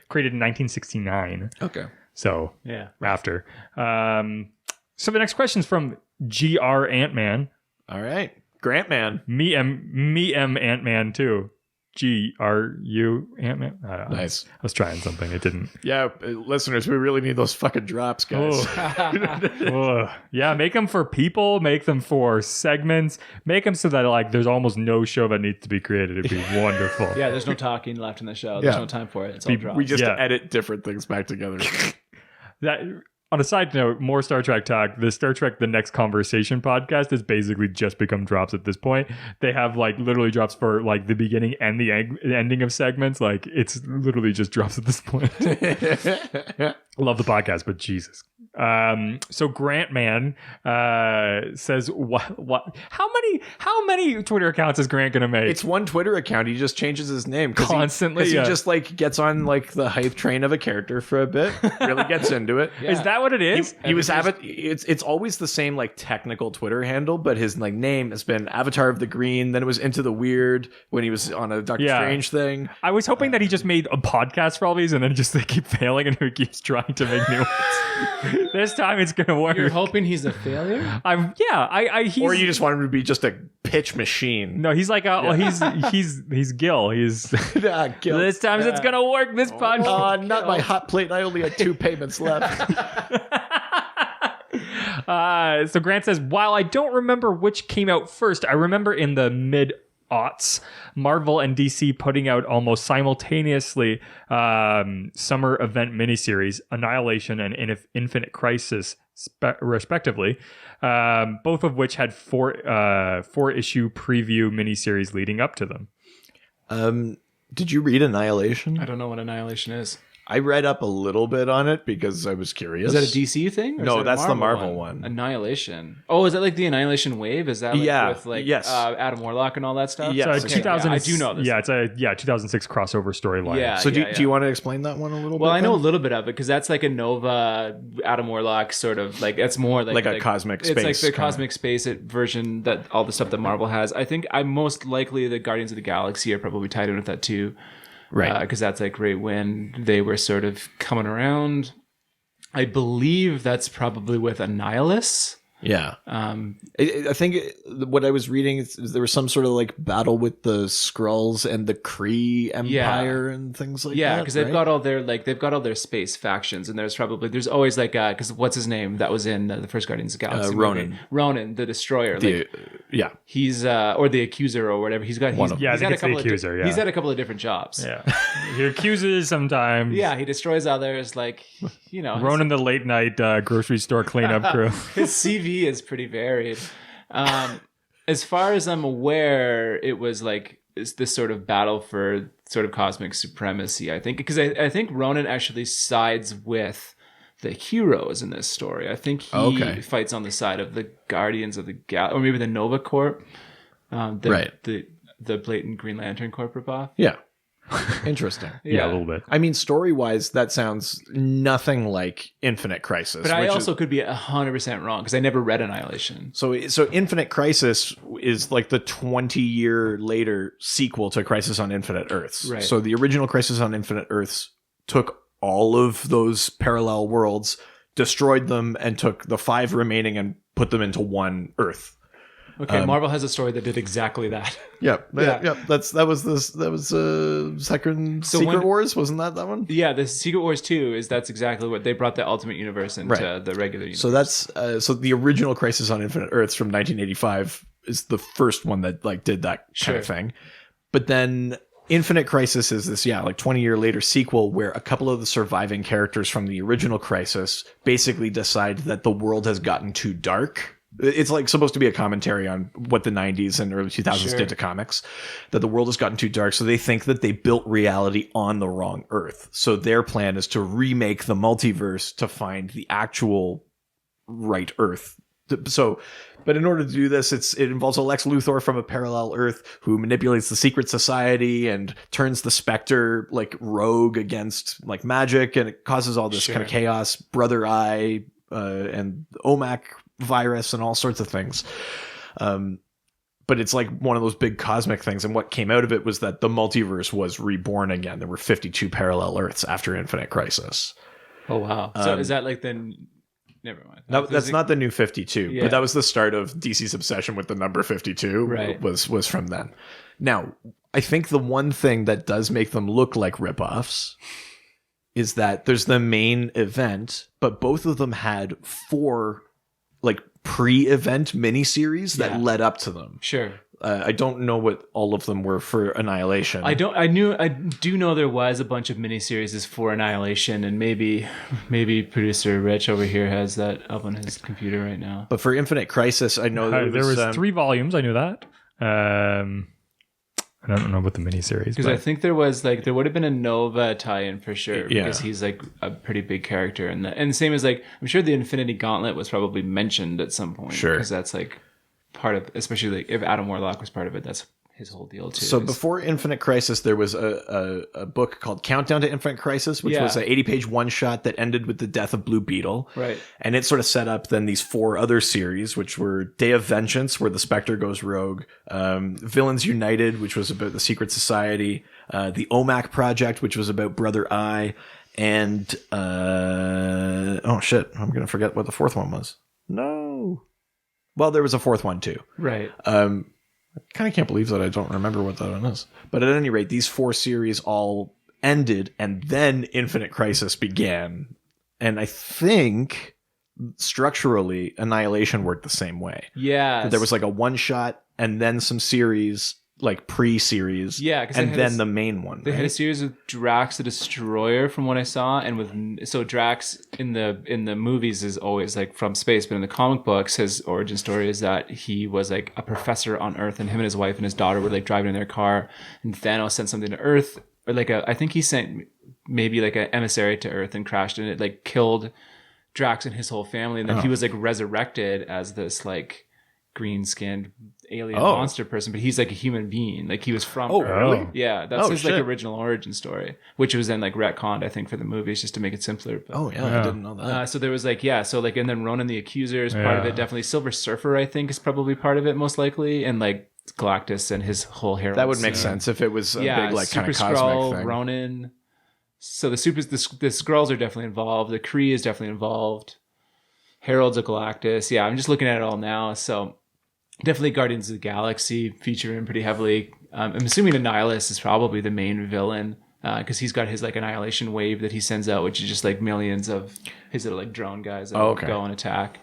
created in 1969. Okay. So, Yeah. after. So the next question is from GR Ant-Man. All right. Grant Man. Me M Ant-Man too. GRU Ant-Man. I don't know. Nice. I was trying something. It didn't. Yeah, listeners, we really need those fucking drops, guys. Ugh. Yeah, make them for people. Make them for segments. Make them so that like there's almost no show that needs to be created. It'd be wonderful. Yeah, there's no talking left in the show. There's no time for it. It's all drops. We just edit different things back together. That. On a side note, more Star Trek talk. The Star Trek The Next Conversation podcast has basically just become drops at this point. They have like literally drops for like the beginning and the ending of segments. Like it's literally just drops at this point. Love the podcast, but Jesus. So Grant Man says, "What? How many Twitter accounts is Grant gonna make?" It's one Twitter account. He just changes his name constantly. He just like gets on like the hype train of a character for a bit. Really gets into it. Is that what it is? He was it's always the same like technical Twitter handle, but his like name has been Avatar of the Green. Then it was Into the Weird when he was on a Doctor Strange thing. I was hoping that he just made a podcast for all these, and then just they keep failing, and he keeps trying to make new ones. This time it's gonna work. You're hoping he's a failure? Or you just want him to be just a pitch machine. No, he's like he's Gil. He's Gil. This time it's gonna work. This podcast. Not my hot plate. I only had 2 payments left. So Grant says, while I don't remember which came out first, I remember in the mid-aughts, Marvel and DC putting out almost simultaneously summer event miniseries, Annihilation and Infinite Crisis, respectively, both of which had four issue preview miniseries leading up to them. Did you read Annihilation? I don't know what Annihilation is. I read up a little bit on it because I was curious. Is that a DC thing? No, that's the Marvel one. Annihilation. Oh, is that like the Annihilation wave? Is that like with like Adam Warlock and all that stuff? Yes. So Okay, 2000, I do know this. Yeah, it's a 2006 crossover storyline. Yeah. So do you want to explain that one a little bit? Well, I know a then? little bit of it because that's like a Nova Adam Warlock sort of like that's more like a cosmic space. It's like the kinda. cosmic space version that all the stuff that Marvel has. I think I'm most likely the Guardians of the Galaxy are probably tied in with that too. Right. Because that's like right when they were sort of coming around. I believe that's probably with Annihilus. Yeah. I think what I was reading is there was some sort of like battle with the Skrulls and the Kree Empire and things like that. Yeah, because they've got all their space factions, and there's always like because what's his name that was in the first Guardians of the Galaxy Ronan. movie? Ronan, the Destroyer. Yeah. He's or the Accuser or whatever. He's got I think it's the Accuser. He's had a couple of different jobs. Yeah. He accuses sometimes. Yeah, he destroys others. Like Ronan, the late night grocery store cleanup crew. His CV is pretty varied. As far as I'm aware, it was like this sort of battle for sort of cosmic supremacy, I think, because I think Ronan actually sides with the heroes in this story. I think he fights on the side of the Guardians of the Galaxy, or maybe the Nova Corp, the blatant Green Lantern Corp ripoff. Yeah. Interesting. Yeah, a little bit. I mean, story-wise, that sounds nothing like Infinite Crisis. But I also could be 100% wrong because I never read Annihilation. So Infinite Crisis is like the 20-year later sequel to Crisis on Infinite Earths. Right. So the original Crisis on Infinite Earths took all of those parallel worlds, destroyed them, and took the 5 remaining and put them into one Earth. Okay, Marvel has a story that did exactly that. Yep. That was second Secret Wars, wasn't that one? Yeah, the Secret Wars 2 that's exactly what they brought the Ultimate Universe into the regular universe. So that's so the original Crisis on Infinite Earths from 1985 is the first one that like did that kind of thing. But then Infinite Crisis is this 20-year later sequel where a couple of the surviving characters from the original Crisis basically decide that the world has gotten too dark. It's like supposed to be a commentary on what the 90s and early 2000s did to comics, that the world has gotten too dark. So they think that they built reality on the wrong Earth. So their plan is to remake the multiverse to find the actual right Earth. So, but in order to do this, it involves a Lex Luthor from a parallel Earth who manipulates the secret society and turns the Spectre like rogue against like magic, and it causes all this kind of chaos. Brother Eye and OMAC virus and all sorts of things. But it's like one of those big cosmic things. And what came out of it was that the multiverse was reborn again. There were 52 parallel Earths after Infinite Crisis. Oh, wow. So is that like never mind. That's not the new 52, but that was the start of DC's obsession with the number 52 was from then. Now, I think the one thing that does make them look like ripoffs is that there's the main event, but both of them had 4 like pre-event miniseries that led up to them. Sure. I don't know what all of them were for Annihilation. I do know there was a bunch of miniseries for Annihilation, and maybe producer Rich over here has that up on his computer right now. But for Infinite Crisis, I know there was 3 volumes. I knew that. I don't know about the miniseries. Because I think there was like, there would have been a Nova tie-in for sure. Because he's like a pretty big character. And same as like, I'm sure the Infinity Gauntlet was probably mentioned at some point. Sure. Because that's like part of, especially like if Adam Warlock was part of it, that's his whole deal too. So before Infinite Crisis, there was a book called Countdown to Infinite Crisis, which was an 80-page one-shot that ended with the death of Blue Beetle. Right. And it sort of set up then these 4 other series, which were Day of Vengeance, where the Spectre goes rogue, Villains United, which was about the secret society, the OMAC Project, which was about Brother Eye, and oh shit, I'm going to forget what the 4th one was. No. Well, there was a 4th one too. Right. I kind of can't believe that I don't remember what that one is. But at any rate, these 4 series all ended, and then Infinite Crisis began. And I think structurally, Annihilation worked the same way. Yeah. There was like a one-shot, and then some series, like pre-series, and then the main one. They had a series with Drax the Destroyer, from what I saw, and so Drax in the movies is always like from space, but in the comic books, his origin story is that he was like a professor on Earth, and him and his wife and his daughter were like driving in their car, and Thanos sent something to Earth, or like I think he sent maybe like an emissary to Earth and crashed, and it like killed Drax and his whole family, and then he was like resurrected as this like green-skinned alien monster person, but he's like a human being, like he was from Earth. Really? Yeah, that's his like original origin story, which was then like retconned I think for the movies just to make it simpler. But, I didn't know that. so there was like and then Ronan the Accuser is part of it, definitely. Silver Surfer I think is probably part of it most likely, and like Galactus and his whole Herald. That would make sense if it was a big like kind of cosmic Skrull, thing. Ronan. So the Skrulls are definitely involved, the Kree is definitely involved, Herald's a Galactus. Yeah, I'm just looking at it all now, so definitely Guardians of the Galaxy feature in pretty heavily. I'm assuming Annihilus is probably the main villain, because he's got his like annihilation wave that he sends out, which is just like millions of his little like drone guys that go and attack.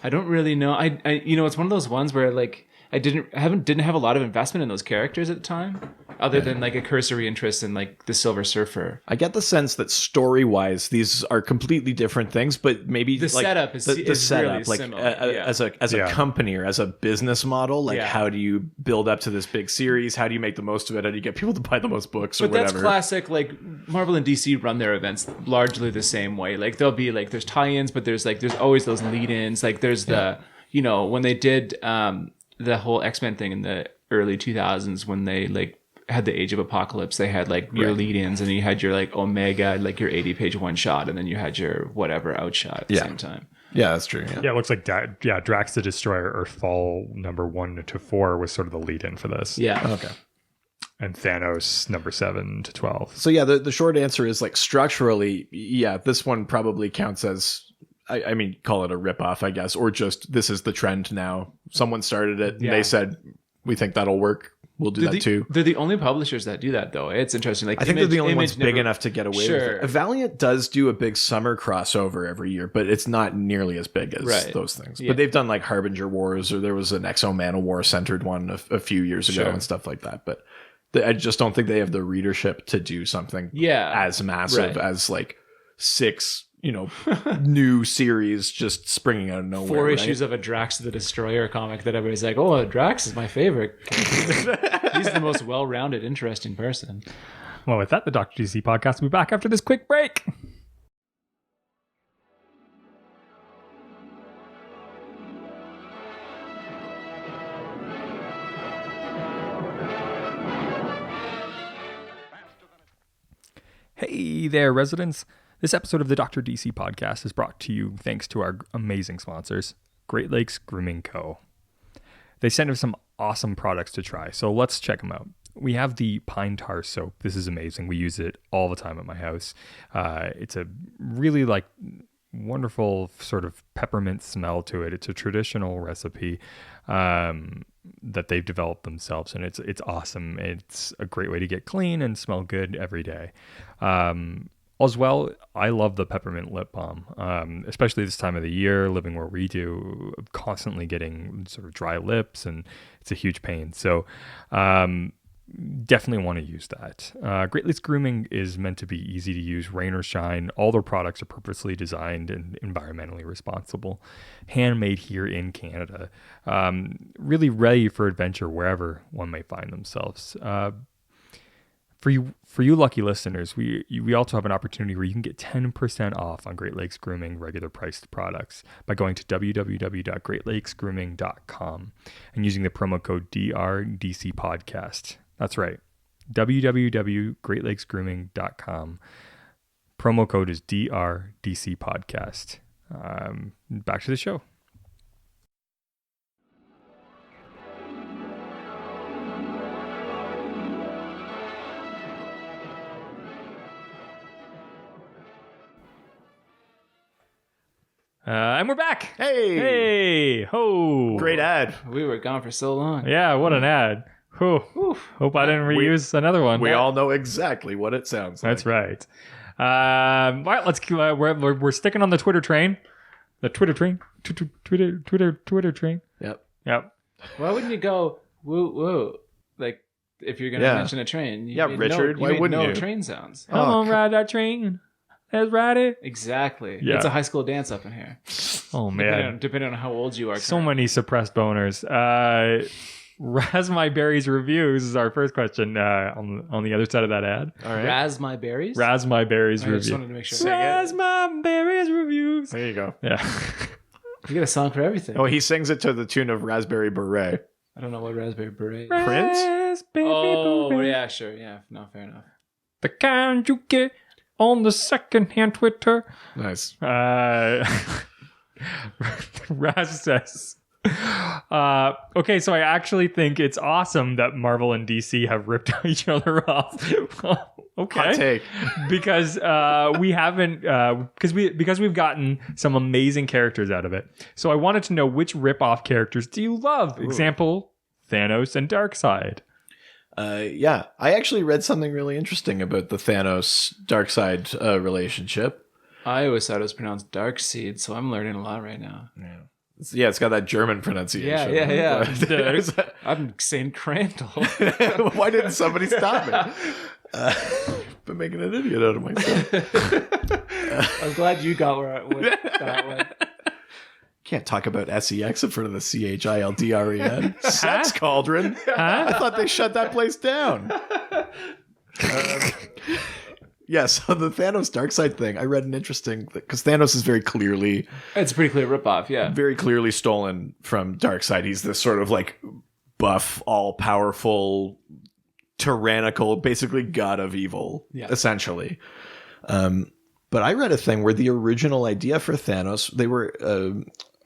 I don't really know. I it's one of those ones where like I didn't have a lot of investment in those characters at the time, other than like a cursory interest in like the Silver Surfer. I get the sense that story-wise, these are completely different things, but maybe the like, setup is the setup, really like similar. as a company or as a business model, like how do you build up to this big series? How do you make the most of it? How do you get people to buy the most books or whatever? But that's classic. Like Marvel and DC run their events largely the same way. Like there'll be like there's tie-ins, but there's always those lead-ins. Like there's the when they did the whole X-Men thing in the early 2000s, when they like had the Age of Apocalypse, they had like your lead-ins, and you had your like Omega, like your 80-page one shot, and then you had your whatever outshot at the same time. Yeah, that's true. Yeah, it looks like Drax the Destroyer Earthfall number 1 to 4 was sort of the lead-in for this. Yeah. Okay. And Thanos number 7 to 12. So yeah, the short answer is like structurally, this one probably counts as I mean, call it a ripoff, I guess, or just this is the trend now. Someone started it and Yeah. they said, we think that'll work. We'll do that too. They're the only publishers that do that, though. It's interesting. Like I think they're the only ones big never- enough to get away Sure. with it. Valiant does do a big summer crossover every year, but it's not nearly as big as Right. those things. Yeah. But they've done like Harbinger Wars, or there was an Exo Manowar centered one a few years ago Sure. and stuff like that. But I just don't think they have the readership to do something as massive Right. as like 6, new series just springing out of nowhere. 4 right? issues of a Drax the Destroyer comic that everybody's like, oh, Drax is my favorite. He's the most well-rounded, interesting person. Well, with that, the Dr. DC podcast will be back after this quick break. Hey there, residents. This episode of the Dr. DC podcast is brought to you thanks to our amazing sponsors, Great Lakes Grooming Co. They sent us some awesome products to try, so let's check them out. We have the pine tar soap. This is amazing. We use it all the time at my house. It's a really wonderful sort of peppermint smell to it. It's a traditional recipe that they've developed themselves, and it's awesome. It's a great way to get clean and smell good every day. As well, I love the peppermint lip balm, especially this time of the year, living where we do, constantly getting sort of dry lips, and it's a huge pain. So definitely want to use that. Great Lakes Grooming is meant to be easy to use, rain or shine. All their products are purposely designed and environmentally responsible, handmade here in Canada, really ready for adventure wherever one may find themselves. For you lucky listeners, we also have an opportunity where you can get 10% off on Great Lakes Grooming regular priced products by going to www.greatlakesgrooming.com and using the promo code DRDCPodcast. That's right, www.greatlakesgrooming.com. Promo code is DRDCPodcast. Back to the show. And we're back. Hey, ho. Great ad. We were gone for so long. Yeah, what an ad. Whew. Hope I didn't reuse another one. We all know exactly what it sounds like. That's right. All right, let's. We're sticking on the Twitter train. The Twitter train. Twitter train. Yep. Why wouldn't you go woo woo? Like if you're gonna mention a train. Richard. Why wouldn't you? Train sounds. Come on, ride that train. Let's ride it. Exactly. Yeah. It's a high school dance up in here. Oh man. Depending on how old you are. So many suppressed boners. Raz My Berries reviews is our first question on the other side of that ad. All right. Raz My Berries? Raz My Berries I just review. wanted to make sure. Raz My Berries reviews. There you go. Yeah. You get a song for everything. Oh, he sings it to the tune of Raspberry Beret. I don't know what Raspberry Beret is. Prince? Raspberry Oh, Beret. yeah, sure. Yeah, no, fair enough. The kind you get on the second-hand Twitter. Nice. Raz says, okay, so I actually think it's awesome that Marvel and DC have ripped each other off. Okay. Hot take. Because we haven't because we've gotten some amazing characters out of it. So I wanted to know, which rip-off characters do you love? Example, Thanos and Darkseid. Yeah, I actually read something really interesting about the Thanos Darkseid relationship. I always thought it was pronounced Dark Seed, so I'm learning a lot right now. Yeah, it's got that German pronunciation. Yeah. But- I'm saying Crandall. Why didn't somebody stop me? Been making an idiot out of myself. I'm glad you got where I went that one. Can't talk about SEX in front of the CHILDREN. Sex Cauldron. I thought they shut that place down. Yeah, so the Thanos Darkseid thing, I read an interesting, because Thanos is very clearly It's a pretty clear ripoff, yeah. very clearly stolen from Darkseid. He's this sort of like buff, all-powerful, tyrannical, basically god of evil, essentially. But I read a thing where the original idea for Thanos, they were,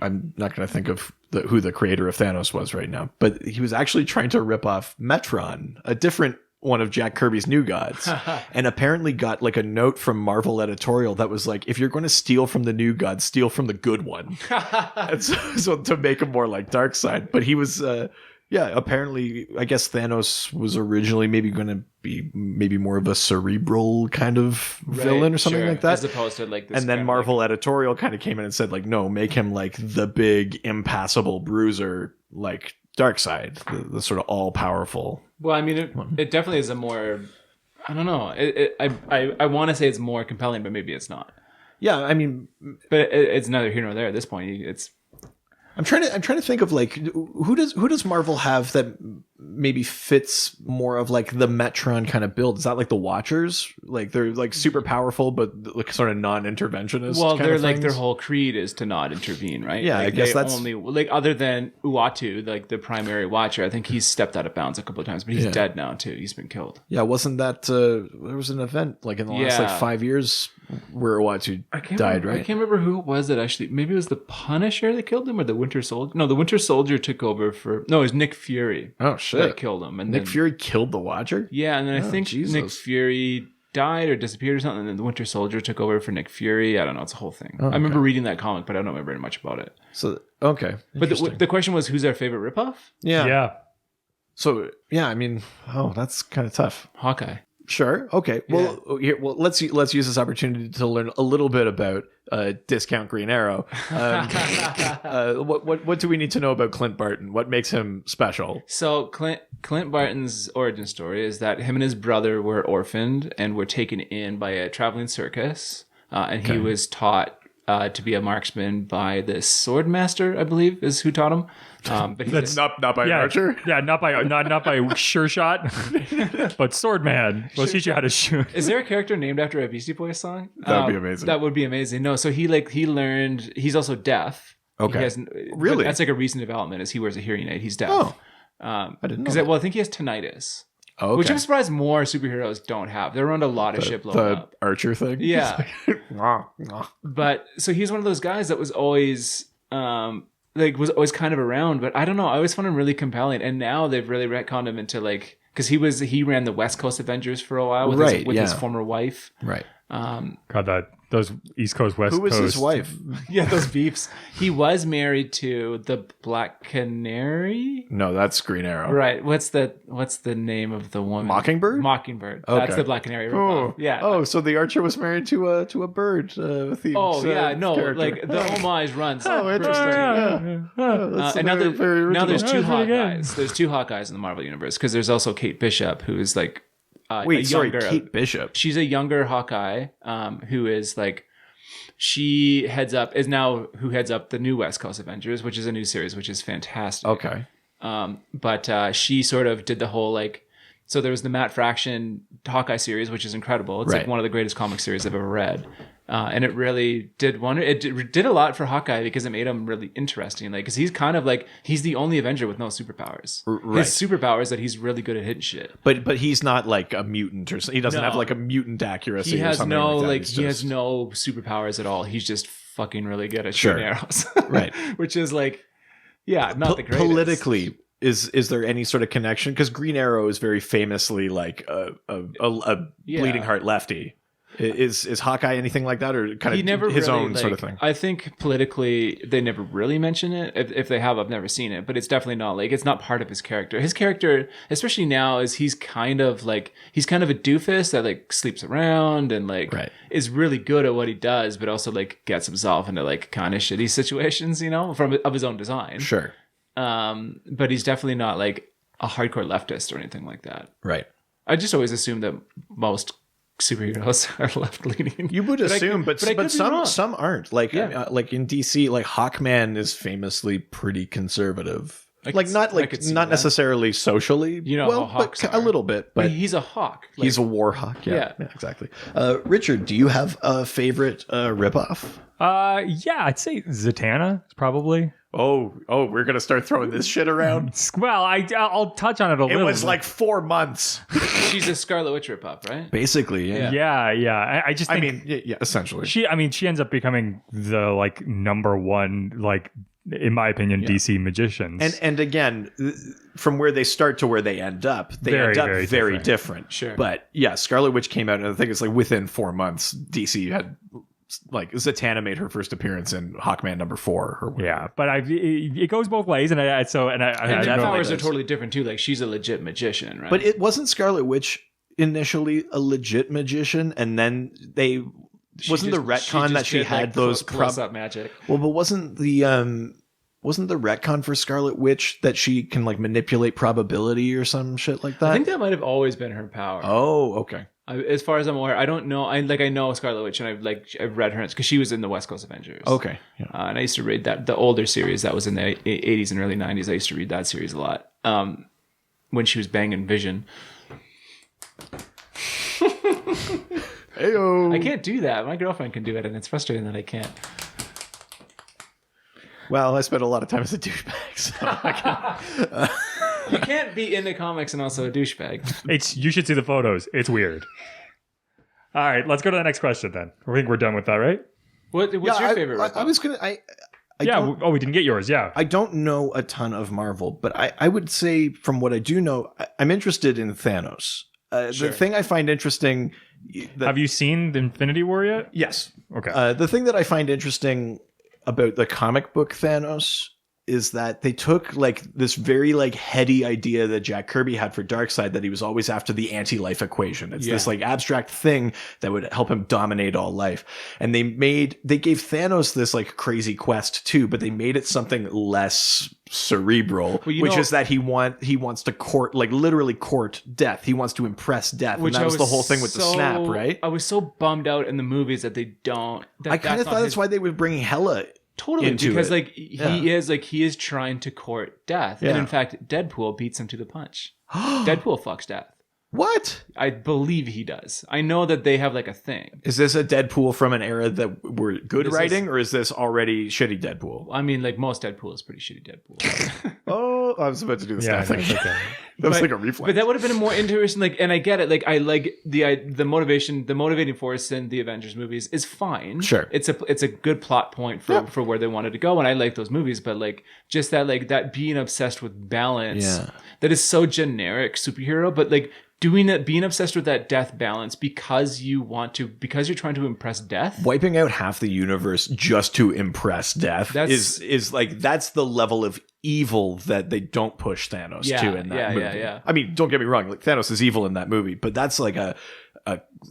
I'm not going to think of who the creator of Thanos was right now, but he was actually trying to rip off Metron, a different one of Jack Kirby's New Gods, and apparently got like a note from Marvel editorial that was like, if you're going to steal from the New God, steal from the good one. And so to make him more like Darkseid. But he was apparently, I guess Thanos was originally maybe going to be maybe more of a cerebral kind of villain or something like that, as opposed to like this. And then Marvel editorial kind of came in and said like, no, make him like the big impassable bruiser like Darkseid, the sort of all powerful. Well, I mean, it definitely is a more, I don't know. I want to say it's more compelling, but maybe it's not. Yeah, I mean, but it's neither here nor there at this point. It's. I'm trying to think of like who does Marvel have that maybe fits more of like the Metron kind of build? Is that like the Watchers? Like they're like super powerful, but like sort of non-interventionist. Well, kind they're of like things? their whole creed is to not intervene, right? Yeah, like I guess they that's only like other than Uatu, like the primary Watcher. I think he's stepped out of bounds a couple of times, but he's dead now too. He's been killed. Yeah, wasn't that there was an event like in the last like 5 years where Uatu died, right? I can't remember who it was that actually. Maybe it was the Punisher that killed him, or the Winter Soldier. No, the Winter Soldier took over for. No, it was Nick Fury. Oh shit! That killed him, and Nick Fury killed the Watcher. Yeah, and then I think Nick Fury died or disappeared or something, and then the Winter Soldier took over for Nick Fury. I don't know. It's a whole thing. I remember reading that comic, but I don't remember very much about it. So okay, but the question was, who's our favorite ripoff? Yeah. So yeah, I mean, that's kind of tough. Hawkeye. Sure. Okay. Well, let's use this opportunity to learn a little bit about Discount Green Arrow. What do we need to know about Clint Barton? What makes him special? So Clint Barton's origin story is that him and his brother were orphaned and were taken in by a traveling circus, and he was taught to be a marksman by this sword master, I believe, is who taught him. But That's not by an archer. Yeah, not by sure shot, but sword man. We'll teach you how to shoot. Is there a character named after a Beastie Boys song? That would be amazing. That would be amazing. No, so he learned. He's also deaf. Okay. Really? That's like a recent development. Is he wears a hearing aid? He's deaf. Oh, I didn't know. Well, I think he has tinnitus. Oh, okay. Which I'm surprised more superheroes don't have. They're around a lot of shit blowing up. The archer thing? Yeah. But so he's one of those guys that was always was always kind of around, but I don't know. I always found him really compelling. And now they've really retconned him into like, because he ran the West Coast Avengers for a while with his former wife. Right. God, those East Coast, West Coast. Who was his wife? Yeah, those beefs. He was married to the Black Canary. No, that's Green Arrow. Right. What's the name of the woman? Mockingbird. Mockingbird. Okay. That's the Black Canary. Oh, yeah. Oh, so the archer was married to a bird themed. Oh yeah, no, character. like the homage runs. Oh, interesting. And now there's two Hawkeyes. There's two Hawkeyes in the Marvel universe because there's also Kate Bishop, who is like Kate Bishop. She's a younger Hawkeye, who is like, she heads up the new West Coast Avengers, which is a new series, which is fantastic. Okay. But she sort of did the whole like, so there was the Matt Fraction Hawkeye series, which is incredible. It's like one of the greatest comic series I've ever read. And it really did wonder. It did a lot for Hawkeye because it made him really interesting. Like, because he's kind of like, he's the only Avenger with no superpowers. Right. His superpower is that he's really good at hitting shit. But he's not like a mutant or something. He doesn't have like a mutant accuracy. He has or something no like that. he has no superpowers at all. He's just fucking really good at shooting arrows. Right. Which is like, not the greatest. Politically, is there any sort of connection? Because Green Arrow is very famously like a bleeding heart lefty. Is Hawkeye anything like that, or kind of his own sort of thing? I think politically they never really mention it. If they have, I've never seen it, but it's definitely not like, it's not part of his character. His character, especially now, is he's kind of a doofus that like sleeps around and like is really good at what he does, but also like gets himself into like kind of shitty situations, of his own design. Sure. But he's definitely not like a hardcore leftist or anything like that. Right. I just always assumed that most superheroes are left leaning. You would assume, but some aren't. Like like in DC, like Hawkman is famously pretty conservative. Not necessarily socially. But a little bit. But he's a hawk. He's a war hawk. Yeah, exactly. Richard, do you have a favorite ripoff? Yeah, I'd say Zatanna probably. Oh, we're gonna start throwing this shit around. Well, I'll touch on it a little. It was like 4 months. She's a Scarlet Witch ripoff, right? Basically, yeah. Yeah. I just think, essentially. She ends up becoming the like number one like in my opinion, DC magicians. And again, from where they start to where they end up, very different. Sure. But yeah, Scarlet Witch came out, and I think it's like within 4 months, DC had like Zatanna made her first appearance in Hawkman #4. Or whatever. Yeah, but it goes both ways, and and their powers are does. totally different too. Like she's a legit magician, right? But it wasn't Scarlet Witch initially a legit magician, and then the retcon that she had those close up magic. Well, but wasn't the retcon for Scarlet Witch that she can like manipulate probability or some shit like that? I think that might have always been her power. Oh, okay. As far as I'm aware, I don't know. I know Scarlet Witch, and I've read her because she was in the West Coast Avengers. Okay, yeah. And I used to read the older series that was in the 80s and early 90s. I used to read that series a lot. When she was banging Vision. Heyo. I can't do that. My girlfriend can do it, and it's frustrating that I can't. Well, I spent a lot of time as a douchebag, so I You can't be into comics and also a douchebag. You should see the photos. It's weird. All right, let's go to the next question then. I think we're done with that, right? What's your favorite? I was gonna. We didn't get yours. Yeah. I don't know a ton of Marvel, but I would say from what I do know, I'm interested in Thanos. Sure. The thing I find interesting. Have you seen the Infinity War yet? Yes. Okay. The thing that I find interesting about the comic book Thanos is that they took like this very like heady idea that Jack Kirby had for Darkseid, that he was always after the anti-life equation. It's this like abstract thing that would help him dominate all life. And they gave Thanos this like crazy quest too, but they made it something less cerebral, which is that he wants to literally court death. He wants to impress death. And that was the whole thing with the snap, right? I was so bummed out in the movies that they don't. I kind of thought that's why they would bring Hela totally into because it. like he is trying to court death, and in fact Deadpool beats him to the punch. Deadpool fucks death. What? I believe he does. I know that they have like a thing. Is this a Deadpool from an era that were good writing, or is this already shitty Deadpool? I mean, like most Deadpool is pretty shitty Deadpool. Oh, I was about to do the snap thing. Okay. That was like a reflex. But that would have been a more interesting, like, and I get it. Like, I like the motivation, the motivating force in the Avengers movies is fine. Sure. It's a good plot point for where they wanted to go, and I like those movies. But like, just that being obsessed with balance, that is so generic superhero. But like being obsessed with that death balance because you're trying to impress death. Wiping out half the universe just to impress death is like that's the level of evil that they don't push Thanos to in that movie. Yeah. I mean, don't get me wrong, like Thanos is evil in that movie, but that's like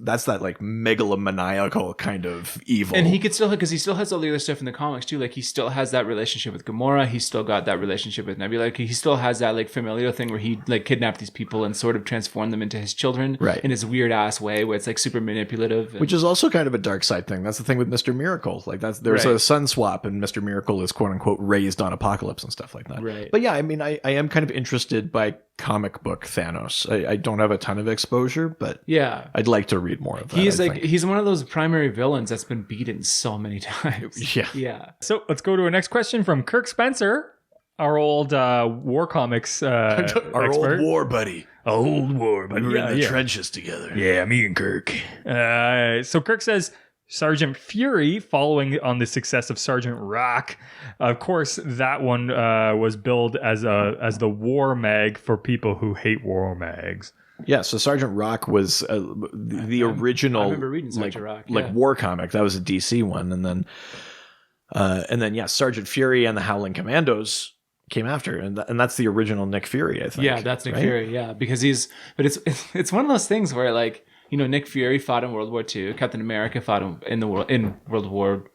that's that like megalomaniacal kind of evil. And he could still, because he still has all the other stuff in the comics too. Like he still has that relationship with Gamora. He's still got that relationship with Nebula. Like, he still has that like familial thing where he like kidnapped these people and sort of transformed them into his children, right? In his weird ass way where it's like super manipulative. Which is also kind of a dark side thing. That's the thing with Mr. Miracle. Like there's a sun swap, and Mr. Miracle is quote unquote raised on Apocalypse and stuff like that. Right. But yeah, I mean, I am kind of interested by comic book Thanos. I don't have a ton of exposure, but yeah, I'd like to read more of that. He's one of those primary villains that's been beaten so many times. Yeah. So let's go to our next question from Kirk Spencer, our old war comics our expert. old war buddy. Old war buddy. We were in the trenches together. Yeah, me and Kirk. So Kirk says, Sergeant Fury, following on the success of Sergeant Rock, of course, that one was billed as the war mag for people who hate war mags. Yeah, so Sergeant Rock was the original. I remember reading Sergeant Rock, like war comic. That was a DC one, and then Sergeant Fury and the Howling Commandos came after, and that's the original Nick Fury, I think. Yeah, that's Nick Fury. Yeah, because it's one of those things where like, you know, Nick Fury fought in World War II. Captain America fought in World War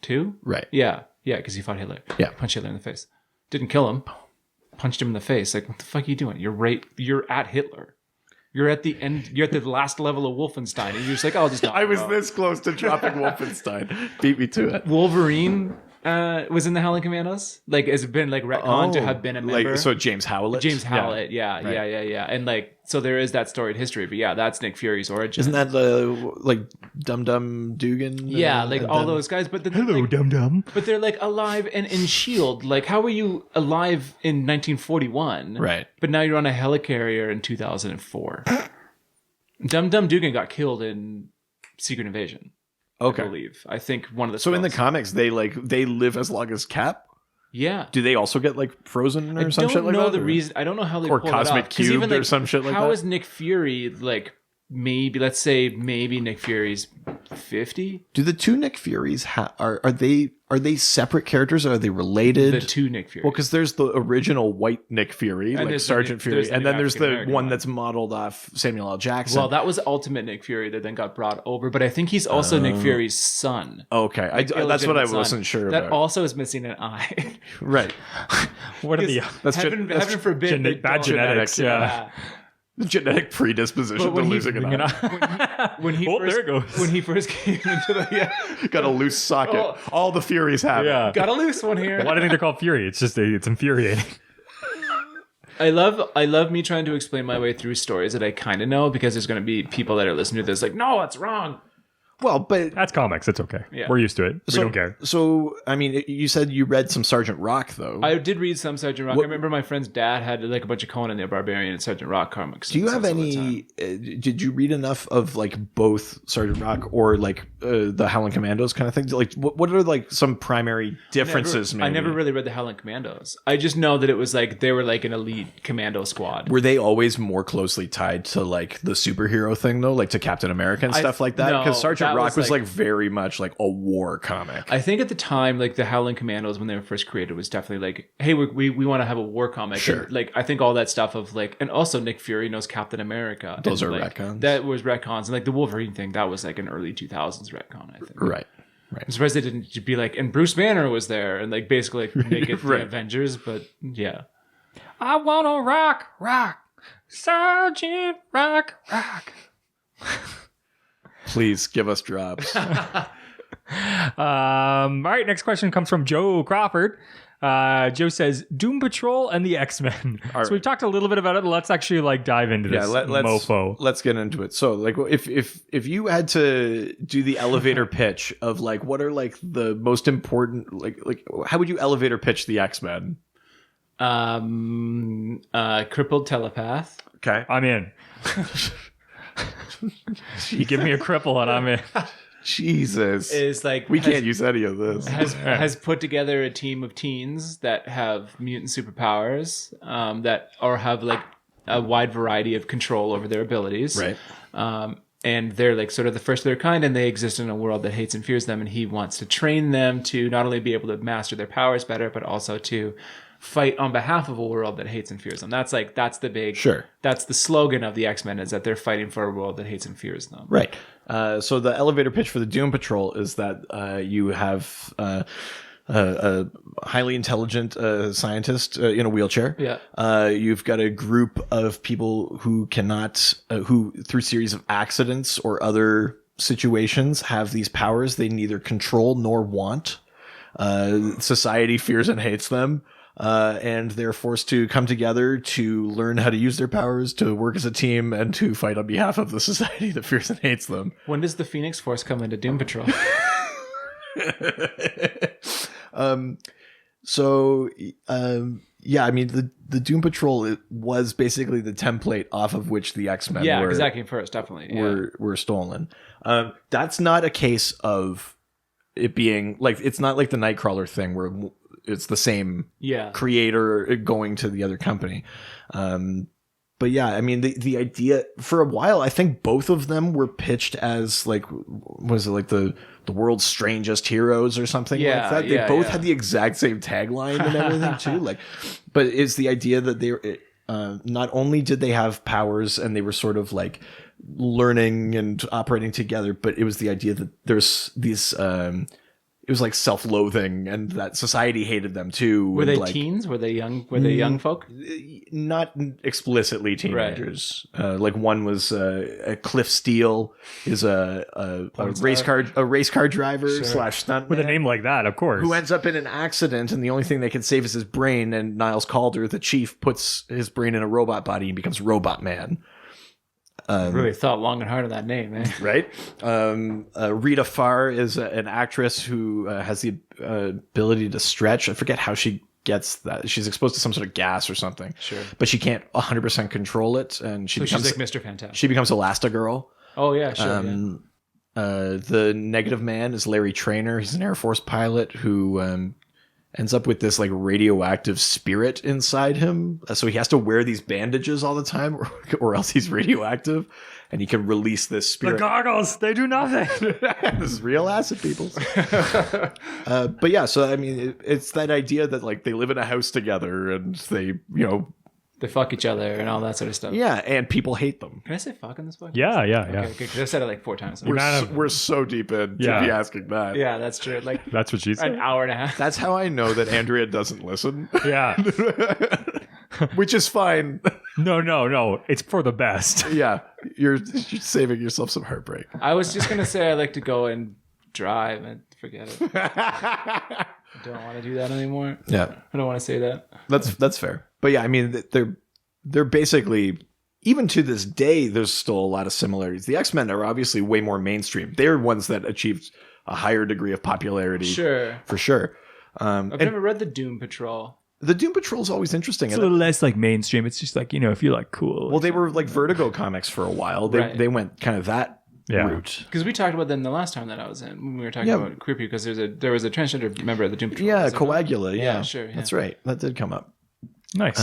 II. Right. Yeah, because he fought Hitler. Yeah, punched Hitler in the face. Didn't kill him. Punched him in the face. Like, what the fuck are you doing? You're at Hitler. You're at the end. You're at the last level of Wolfenstein, and you're just like, "Oh, just." I was this close to dropping Wolfenstein. Beat me to it. Wolverine was in the Howling Commandos. Like, has been like retconned to have been a member. Like, so James Howlett. Yeah. And like, so there is that storied history. But yeah, that's Nick Fury's origin. Isn't that like Dum Dum Dugan? Yeah, like all those guys. But hello, Dum Dum. But they're like alive and in S.H.I.E.L.D. Like, how were you alive in 1941? Right. But now you're on a helicarrier in 2004. Dum Dum Dugan got killed in Secret Invasion. Okay. I believe. I think one of the. So in the comics, they live as long as Cap. Yeah. Do they also get like frozen or some shit like that? I don't know the reason. I don't know how they or pull cosmic it off. 'Cause cubed even, like, or some shit like how that. is Nick Fury like? Maybe let's say Nick Fury's 50. Do the two Nick Furies are they separate characters? Or are they related? The two Nick Furies. Well, because there's the original white Nick Fury, And like there's Sergeant the- Fury, there's the and then there's the African-American one one. that's modeled off Samuel L. Jackson. Well, that was Ultimate Nick Fury that then got brought over, but I think he's also Nick Fury's son. okay, that's what I Illegitimate son. wasn't sure That about. also is missing an eye. Right, What are the that's heaven that's forbid. they bad don't- genetics? Yeah. genetic predisposition But to when he- losing an eye. When he Oh, first, there it goes. When he first came into the Got a loose socket. Oh. All the Furies have it. Yeah. got a loose one here. Why do you think they're called Fury? It's just it's infuriating. I love me trying to explain my way through stories that I kind of know, because there's going to be people that are listening to this like, no, it's wrong. Well, but That's comics. It's okay. Yeah. We're used to it. We don't care. So, I mean, you said you read some Sergeant Rock, though. I did read some Sergeant Rock. I remember my friend's dad had like a bunch of Conan the Barbarian and Sergeant Rock comics. Do you have any? Did you read enough of like both Sergeant Rock or like the Howling Commandos kind of thing? Like, what are like some primary differences? I never really read the Howling Commandos. I just know that it was like they were like an elite commando squad. Were they always more closely tied to like the superhero thing though, like to Captain America and stuff like that? no, Because Sergeant that Rock was, was like very much like a war comic. I think at the time, like the Howling Commandos, when they were first created, was definitely like, hey, we want to have a war comic. Sure. And, like I think all that stuff of like, and also Nick Fury knows Captain America. Those and, are like, retcons. That was retcons, and like the Wolverine thing, that was like an early 2000s retcon. I think. Right. I'm surprised they didn't be like, and Bruce Banner was there, and like basically like, make it Right. the Avengers. But yeah, I want to rock, Sergeant Rock. Please give us drops. All right, next question comes from Joe Crawford. Joe says Doom Patrol and the X-Men. So right. we've talked a little bit about it. Let's actually like dive into this mofo. Let's get into it. So like if you had to do the elevator pitch of like what are like the most important like how would you elevator pitch the X-Men? crippled telepath. Okay. I'm in. You give me a cripple and I'm in. Jesus. Is like We can't use any of this. has put together a team of teens that have mutant superpowers, that or have like a wide variety of control over their abilities. Right. And they're like sort of the first of their kind, and they exist in a world that hates and fears them. And he wants to train them to not only be able to master their powers better, but also to fight on behalf of a world that hates and fears them. That's the big, Sure. That's the slogan of the X-Men, is that they're fighting for a world that hates and fears them. Right. So the elevator pitch for the Doom Patrol is that you have a highly intelligent scientist in a wheelchair. Yeah. You've got a group of people who cannot, who through series of accidents or other situations have these powers they neither control nor want. Society fears and hates them. And they're forced to come together to learn how to use their powers, to work as a team, and to fight on behalf of the society that fears and hates them. When does the Phoenix Force come into Doom Patrol? Yeah, I mean, the Doom Patrol, it was basically the template off of which the X-Men Yeah, were, exactly. First, definitely. Yeah. were stolen. That's not a case of it being like, it's not like the Nightcrawler thing where it's the same Yeah. creator going to the other company. But yeah, I mean, the idea for a while, I think both of them were pitched as like, was it like the world's strangest heroes or something Yeah, like that? They yeah, both yeah. had the exact same tagline and everything too. Like, but it's the idea that they were, not only did they have powers and they were sort of like learning and operating together, but it was the idea that there's these, it was like self-loathing and that society hated them too. Were and they like, teens? Were they young? Were they young folk? not explicitly teenagers. Like one was Cliff Steele is a race car driver slash stuntman With a name like that, of course. who ends up in an accident, and the only thing they can save is his brain. And Niles Calder, the chief, puts his brain in a robot body and becomes Robot Man. Really thought long and hard on that name, eh? Right. Rita Farr is an actress who has the ability to stretch. I forget how she gets that. She's exposed to some sort of gas or something. Sure. But she can't 100% control it, and So she's like Mr. Fantastic. she becomes Elastigirl. Oh yeah, sure. Yeah. The Negative Man is Larry Trainer. He's an Air Force pilot who ends up with this like radioactive spirit inside him. So he has to wear these bandages all the time or else he's radioactive and he can release this The spirit. goggles, they do nothing. This is real acid, people. But yeah, so I mean, it's that idea that like they live in a house together and they, They fuck each other and all that sort of stuff. yeah, and people hate them. Can I say fuck in this book? Yeah. Okay, good, 'cause I've said it like 4 times. We're so deep in to be asking that. Yeah, that's true. Like That's what she said. an hour and a half. That's how I know that Andrea doesn't listen, Yeah. which is fine. No. It's for the best. Yeah, you're saving yourself some heartbreak. I was just gonna say I like to go and drive and forget it. I don't want to do that anymore. Yeah, I don't want to say that. that's fair. But yeah, I mean, they're basically, even to this day, there's still a lot of similarities. The X-Men are obviously way more mainstream. They're ones that achieved a higher degree of popularity. Sure. For sure. I've never read the Doom Patrol. The Doom Patrol is always interesting. It's a little less like mainstream. It's just like, if you like cool. Well, they were like Vertigo comics for a while. They went kind of that route. Because we talked about them the last time that I was in when we were talking about queer people. Because there was a transgender member of the Doom Patrol. Yeah, Coagula. Yeah, sure. Yeah. That's right. That did come up. Nice.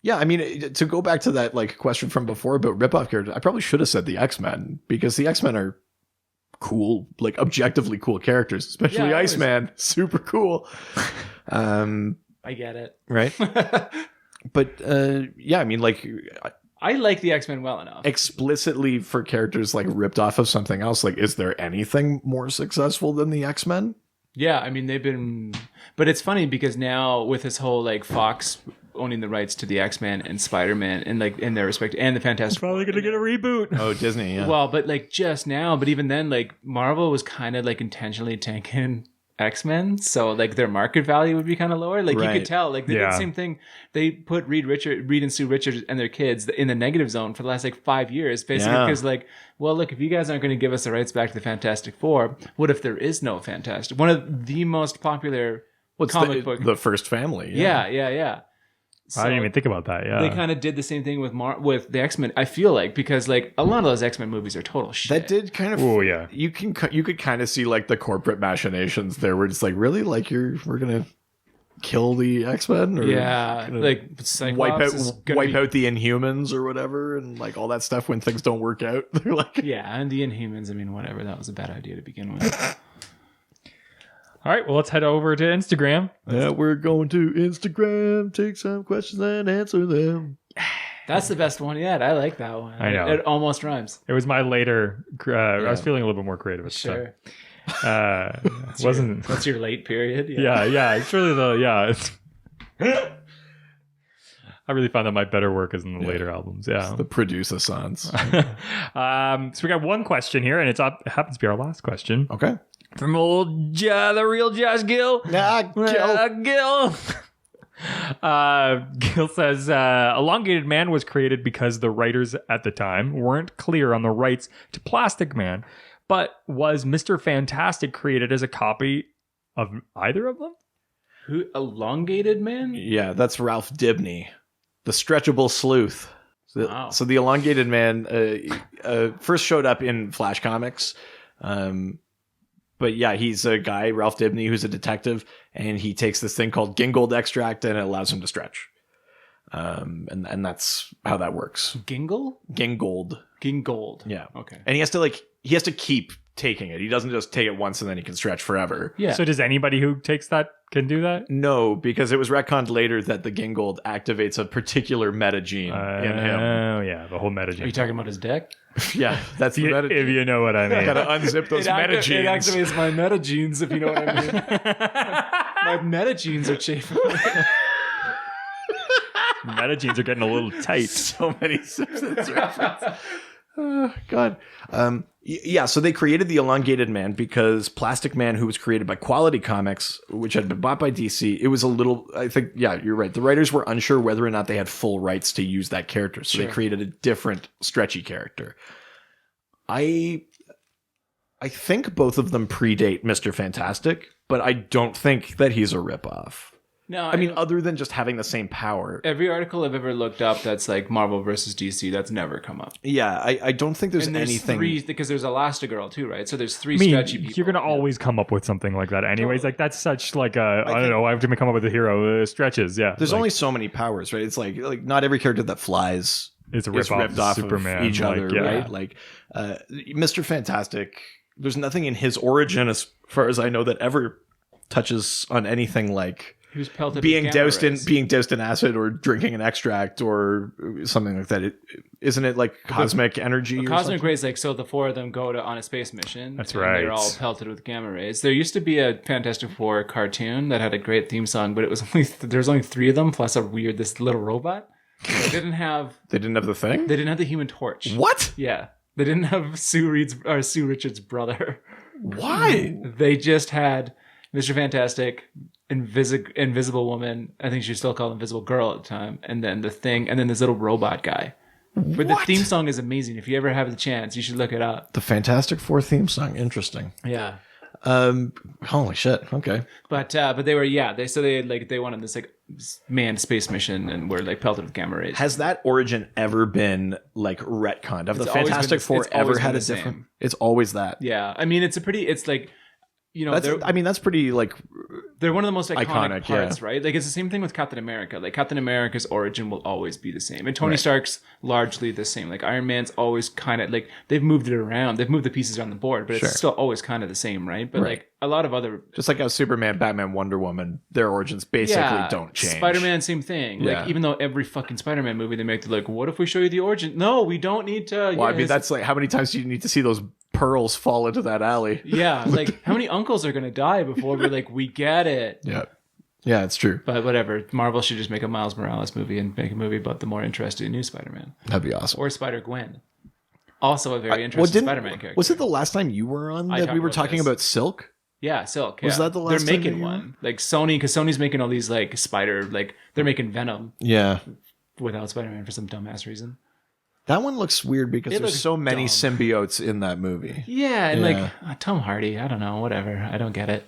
Yeah, I mean, to go back to that like question from before about ripoff characters, I probably should have said the X-Men because the X-Men are cool, like objectively cool characters, especially Iceman, super cool. I get it. Right? But yeah, I mean, like I like the X-Men well enough. Explicitly for characters like ripped off of something else, like is there anything more successful than the X-Men? Yeah, I mean they've been, but it's funny because now with this whole like Fox owning the rights to the X-Men and Spider-Man and like in their respect and the Fantastic Probably gonna get a reboot. Oh, Disney, yeah. Well, but like just now, but even then, like Marvel was kind of like intentionally tanking X-Men, so like their market value would be kind of lower. Like you could tell, like they did the same thing. They put Reed and Sue Richards and their kids in the negative zone for the last like 5 years, basically because like, well, look, if you guys aren't going to give us the rights back to the Fantastic Four, what if there is no Fantastic? One of the most popular comic book, the First Family. Yeah. So I didn't even think about that. Yeah, they kind of did the same thing with the X-Men. I feel like because like a lot of those X-Men movies are total shit. That did kind of. Oh yeah. You could kind of see like the corporate machinations there, where it's like, really, like we're gonna kill the X-Men, or like wipe out out the Inhumans or whatever, and like all that stuff when things don't work out. They're like, and the Inhumans. I mean, whatever. That was a bad idea to begin with. All right, well, let's head over to Instagram. Yeah, we're going to Instagram, take some questions and answer them. That's the best one yet. I like that one. I know. It almost rhymes. It was my later. I was feeling a little bit more creative at the Sure. time. Wasn't. That's your late period. Yeah. It's really I really found that my better work is in the later albums. Yeah. The producer-sons. So we got one question here, and it happens to be our last question. Okay. From the real Josh Gill. Gill. Gill says, Elongated Man was created because the writers at the time weren't clear on the rights to Plastic Man, but was Mr. Fantastic created as a copy of either of them? Who, Elongated Man? Yeah, that's Ralph Dibny, the stretchable sleuth. So the Elongated Man first showed up in Flash Comics. But yeah, he's a guy, Ralph Dibny, who's a detective, and he takes this thing called Gingold extract, and it allows him to stretch. And that's how that works. Gingle? Gingold. Gingold. Yeah. Okay. And he has to keep taking it. He doesn't just take it once and then he can stretch forever. Yeah. So does anybody who takes that can do that? No, because it was retconned later that the Gingold activates a particular meta gene in him. Oh yeah, the whole meta gene. Are you talking about his deck? Yeah, that's the meta If you know what I mean. Gotta unzip those meta genes. It activates my meta genes, if you know what I mean. My meta genes are chafing. Meta genes are getting a little tight. So many Simpsons references. Oh, God. Yeah, so they created the Elongated Man because Plastic Man, who was created by Quality Comics, which had been bought by DC, it was a little, I think, yeah, you're right. The writers were unsure whether or not they had full rights to use that character. So they created a different stretchy character. I think both of them predate Mr. Fantastic, but I don't think that he's a ripoff. No, I mean, other than just having the same power. every article I've ever looked up that's like Marvel versus DC, that's never come up. Yeah, I don't think there's And there's anything. three, because there's Elastigirl too, right? So there's three I mean, stretchy people. you're gonna always come up with something like that, anyways. Totally. Like that's such like a I don't know. I have to come up with a hero stretches. Yeah, There's like, only so many powers, right? It's like not every character that flies it's a is rip ripped off Superman. of each like, other, yeah. right? Like Mr. Fantastic. There's nothing in his origin, as far as I know, that ever touches on anything like He was pelted being with gamma doused in acid or drinking an extract or something like that. Isn't it like cosmic energy? Or Cosmic something? rays, like, so the four of them go on a space mission. That's and right. They're all pelted with gamma rays. There used to be a Fantastic Four cartoon that had a great theme song, but it was there's only three of them plus this little robot. They didn't have They didn't have the thing. they didn't have the Human Torch. What? Yeah, they didn't have Sue Richards' brother. Why? They just had Mr. Fantastic, Invisible Woman. I think she was still called Invisible Girl at the time, and then the Thing, and then this little robot guy. But the What? theme song is amazing. If you ever have the chance, you should look it up. The Fantastic Four theme song. Interesting. Yeah. Holy shit. Okay. But they were they went on this like manned space mission and were like pelted with gamma rays. Has that origin ever been like retconned? Have the It's always Fantastic been- Four it's always ever had been a the same. different? It's always that. Yeah, I mean it's like That's pretty like they're one of the most iconic Iconic, parts, yeah. right? Like it's the same thing with Captain America. Like Captain America's origin will always be the same, and Tony Stark's largely the same. Like Iron Man's always kind of like they've moved it around, they've moved the pieces around the board, but Sure. it's still always kind of the same, right? But Right. like a lot of other just like how Superman, Batman, Wonder Woman, their origins basically don't change. Spider-Man, same thing. Yeah. Like even though every fucking Spider-Man movie they make, they're like, what if we show you the origin? No, we don't need to. Well, I mean, that's like how many times do you need to see those pearls fall into that alley? yeah. Like how many uncles are gonna die before we're like, we get it? Yeah. Yeah, it's true. But whatever. Marvel should just make a Miles Morales movie and make a movie about the more interesting new Spider-Man That'd be awesome. or Spider-Gwen. Also a very interesting Spider-Man character. Was it the last time you were on I that we talked were about talking this. about Silk? Yeah, Silk. Was yeah. that the last They're time making you were one. Like Sony, because Sony's making all these like they're making Venom Yeah. without Spider-Man for some dumbass reason. That one looks weird because It there's looks so many dumb. symbiotes in that movie. Yeah, and Yeah. like Tom Hardy, I don't know, whatever. I don't get it.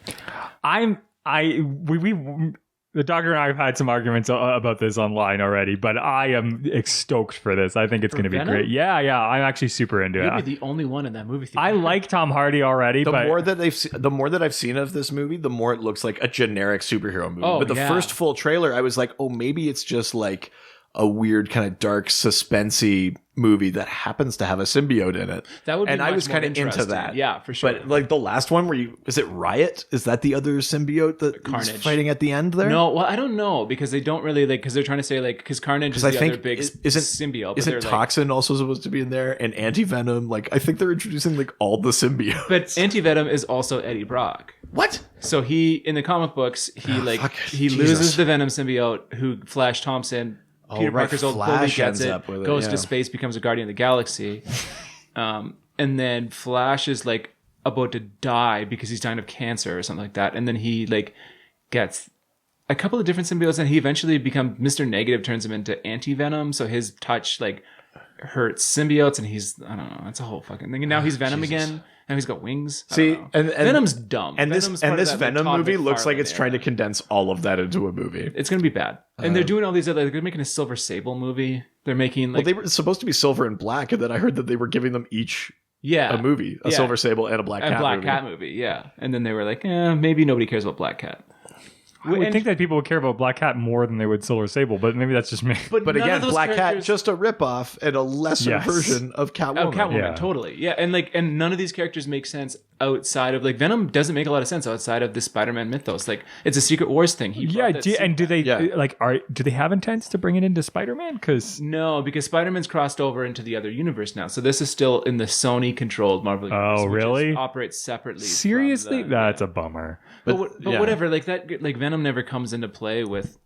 The doctor and I have had some arguments about this online already, but I am stoked for this. I think it's going to be Venom? great. Yeah, I'm actually super into You'd it. be the only one in that movie theater. I like Tom Hardy already, The but more that I've seen of this movie, the more it looks like a generic superhero movie. Oh, but the yeah. first full trailer, I was like, oh, maybe it's just like a weird kind of dark suspensey movie that happens to have a symbiote in it. That would be and I much was more kind of into interesting. that. Yeah, for sure. But like the last one where is it Riot? Is that the other symbiote that is Carnage. fighting at the end there? No, well, I don't know because they don't really like because they're trying to say like because Carnage is I the think other big isn't symbiote. But Isn't they're, like, Toxin also supposed to be in there and Anti-Venom? Like I think they're introducing like all the symbiotes. But Anti-Venom is also Eddie Brock. What? So he in the comic books he Jesus. loses the Venom symbiote who Flash Thompson. Peter right, Parker's old Flash bully gets ends it, up with it, goes yeah. to space, becomes a Guardian of the Galaxy, and then Flash is like about to die because he's dying of cancer or something like that, and then he like gets a couple of different symbiotes, and he eventually becomes Mr. Negative, turns him into Anti-Venom, so his touch like hurts symbiotes, and he's I don't know, it's a whole fucking thing, and now he's Venom again. Now he's got wings. I See, don't know. and Venom's dumb. And Venom's this part of that, like, Venom Todd movie looks like McFarlane it's trying to era. condense all of that into a movie. It's gonna be bad, and they're doing all these other. They're making a Silver Sable movie. They're making like Well, they were supposed to be Silver and Black, and then I heard that they were giving them each yeah, a movie, a Yeah. Silver Sable and a Black a Cat Black movie. Cat movie. Yeah, and then they were like, maybe nobody cares about Black Cat. I would And- think that people would care about Black Cat more than they would Silver Sable, but maybe that's just me. But none again, of those Black Cat, characters- just a ripoff and a lesser Yes. version of Catwoman. Oh, Catwoman, Yeah. totally. Yeah, and none of these characters make sense outside of like Venom doesn't make a lot of sense outside of the Spider-Man mythos. Like it's a Secret Wars thing. He Yeah, brought that suit do they Yeah. do they have intents to bring it into Spider-Man? Because No, because Spider-Man's crossed over into the other universe now. So this is still in the Sony-controlled Marvel universe. which really? operates separately. from seriously, the- that's a bummer. But yeah. whatever, like that, like Venom never comes into play with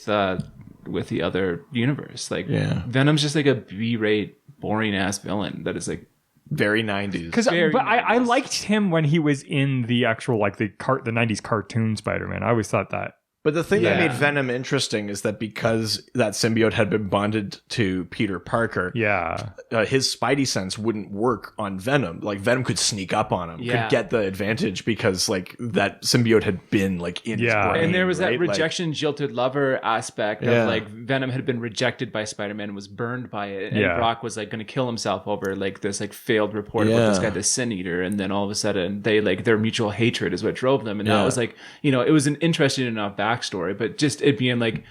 the other universe. Like Yeah. Venom's just like a B-rate, boring ass villain that is like Very 90s. Because Very but I nice. liked him when he was in the actual like the 90s cartoon Spider-Man. I always thought that But the thing that made Venom interesting is that because that symbiote had been bonded to Peter Parker, his Spidey sense wouldn't work on Venom. Like Venom could sneak up on him, could get the advantage because like that symbiote had been like in his brain. And there was that rejection, jilted lover aspect of like Venom had been rejected by Spider-Man and was burned by it. And Brock was like going to kill himself over like this like failed report about this guy, the Sin Eater. And then all of a sudden they like their mutual hatred is what drove them. And that was like, you know, it was an interesting enough backstory, but just it being like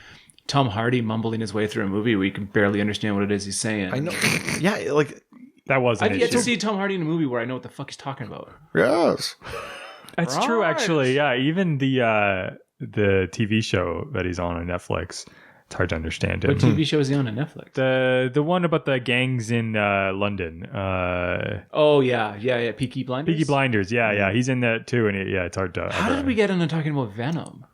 Tom Hardy mumbling his way through a movie where you can barely understand what it is he's saying. I know. Yeah, like that was. I've yet to see Tom Hardy in a movie where I know what the fuck he's talking about. Yes, that's true. Actually, yeah. Even the TV show that he's on Netflix, it's hard to understand him. What TV show is he on Netflix? The one about the gangs in London. Peaky Blinders. Peaky Blinders. Yeah. He's in that too, and it's hard to. How did we get into talking about Venom?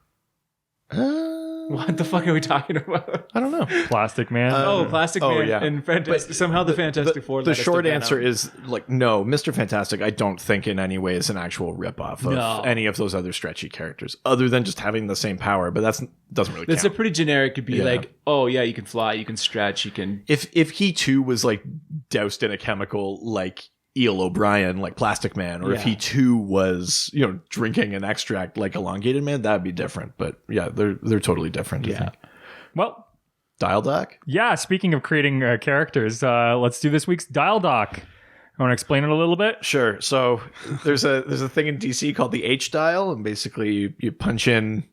What the fuck are we talking about? I don't know. Plastic Man. Plastic Man. Yeah. And somehow the Fantastic Four. The short answer is like no, Mr. Fantastic. I don't think in any way is an actual ripoff of any of those other stretchy characters, other than just having the same power. But that doesn't really. It's a pretty generic. Could be like, oh yeah, you can fly, you can stretch, you can. If he too was like doused in a chemical like Eel O'Brien, like Plastic Man, or if he too was, you know, drinking an extract like Elongated Man, that'd be different. But yeah, they're totally different. I think. Well, Dial Doc. Yeah. Speaking of creating characters, let's do this week's Dial Doc. I want to explain it a little bit. Sure. So there's a thing in DC called the H dial, and basically you punch in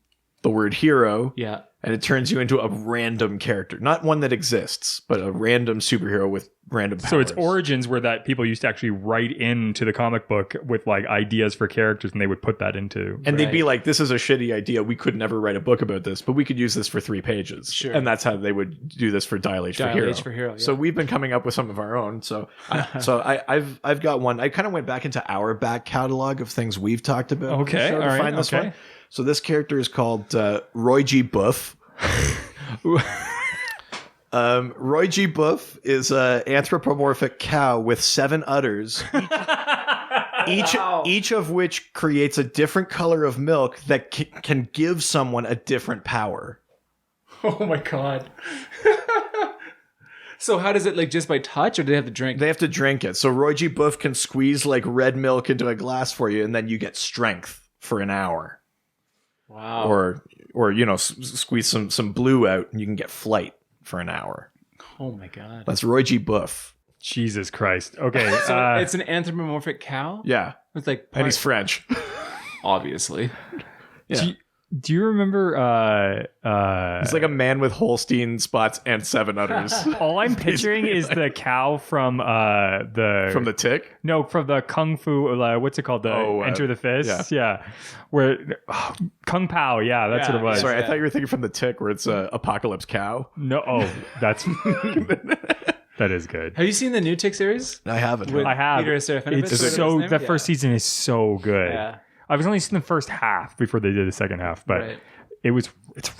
the word hero. Yeah. And it turns you into a random character. Not one that exists, but a random superhero with random powers. So its origins were that people used to actually write into the comic book with like ideas for characters, and they would put that into. And they'd be like, this is a shitty idea. We could never write a book about this, but we could use this for 3 pages. Sure. And that's how they would do this for Dial H for Hero. H for Hero, yeah. So we've been coming up with some of our own. So I've got one. I kind of went back into our back catalog of things we've talked about. Okay. To find this one. So this character is called Roy G. Buff. Roy G. Buff is an anthropomorphic cow with 7 udders, each of which creates a different color of milk that can give someone a different power. Oh my god. So how does it, like, just by touch, or do they have to drink? They have to drink it. So Roy G. Buff can squeeze like red milk into a glass for you, and then you get strength for an hour. Wow. Or you know, squeeze some blue out and you can get flight for an hour. Oh my god. That's Roy G. Buff. Jesus Christ. Okay. So it's an anthropomorphic cow? Yeah. It's like and he's French. Obviously. Yeah. Do you remember he's like a man with Holstein spots and 7 udders. All I'm picturing is the cow from the Tick? No, from the Kung Fu what's it called? Enter the Fist? Yeah. Where Kung Pao, that's what it was. Sorry, I thought you were thinking from the Tick where it's Apocalypse Cow. No, that's that is good. Have you seen the new Tick series? I haven't. I have. Peter Serafinowicz, it's so that first season is so good. Yeah. I've only seen the first half before they did the second half, but it's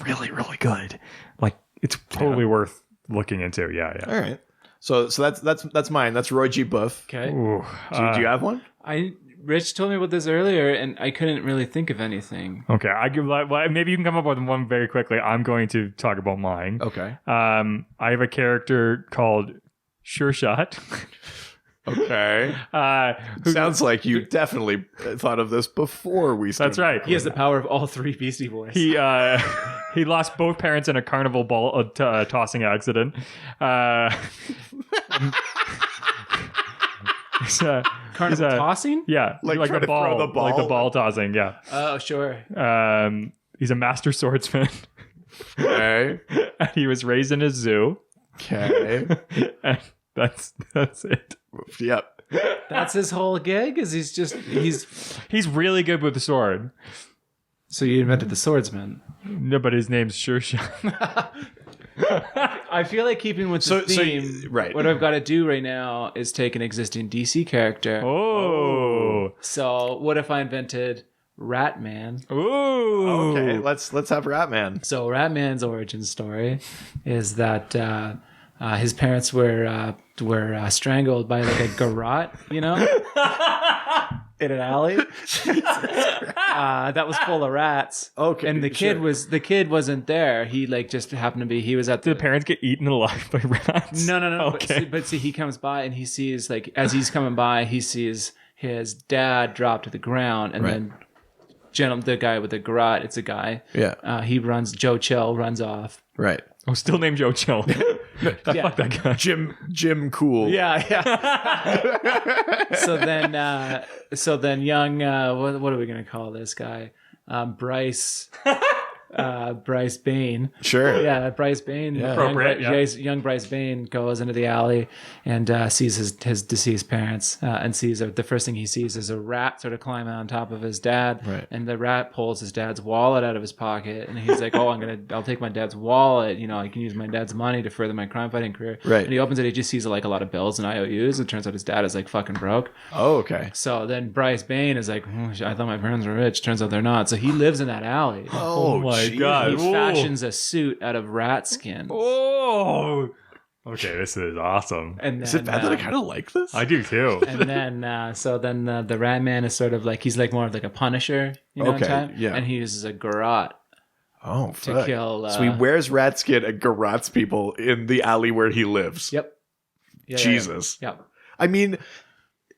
really, really good. Like it's totally worth looking into. Yeah. All right. So that's mine. That's Roy G. Buff. Okay. Ooh, do you have one? Rich told me about this earlier, and I couldn't really think of anything. Okay, maybe you can come up with one very quickly. I'm going to talk about mine. Okay. I have a character called Sure Shot. Okay. Sounds like you definitely thought of this before we started. That's right. He has the power of all 3 Beastie Boys. He lost both parents in a carnival ball tossing accident. Carnival tossing? Yeah, like the ball, throw the ball? like the ball tossing. Yeah. Oh, sure. He's a master swordsman. Okay. And he was raised in a zoo. Okay. And that's it. Yep. That's his whole gig. He's really good with the sword. So you invented the swordsman? No, but his name's Sure Shot. I feel like keeping with the theme. Right. What I've got to do right now is take an existing DC character. Oh. So what if I invented Ratman? Ooh. Okay. Let's have Ratman. So Ratman's origin story is that his parents were strangled by like a garrote, you know. in an alley that was full of rats. Okay, and the kid wasn't there. He like just happened to be. He was at Did the parents get eaten alive by rats? No. Okay. But see, he comes by and he sees like as he's coming by, he sees his dad drop to the ground, and then the guy with the garrote. It's a guy. Yeah. He runs. Joe Chill runs off. Right. Oh, still named Joe Chill. Fuck that guy. Jim Cool. Yeah. so then young what are we gonna call this guy? Bryce Bain. Sure. Yeah, Bryce Bain. Yeah. Appropriate, Young Bryce Bain goes into the alley and sees his deceased parents and sees the first thing he sees is a rat sort of climbing on top of his dad. Right. And the rat pulls his dad's wallet out of his pocket and he's like, "Oh, I'll take my dad's wallet. You know, I can use my dad's money to further my crime fighting career." Right. And he opens it. He just sees like a lot of bills and IOUs. And it turns out his dad is like fucking broke. Oh, okay. So then Bryce Bain is like, I thought my parents were rich. Turns out they're not. So he lives in that alley. Oh my geez. God. He fashions a suit out of rat skin. Oh. Okay, this is awesome. And then, Is it bad that I kind of like this? I do too. And then, the Rat Man is sort of like he's like more of like a Punisher, you know, Okay, type. yeah. And he uses a garrote Oh, to fuck. kill. So he wears rat skin and garrotes people in the alley where he lives. Yep. Yeah, Jesus. Yeah. I mean,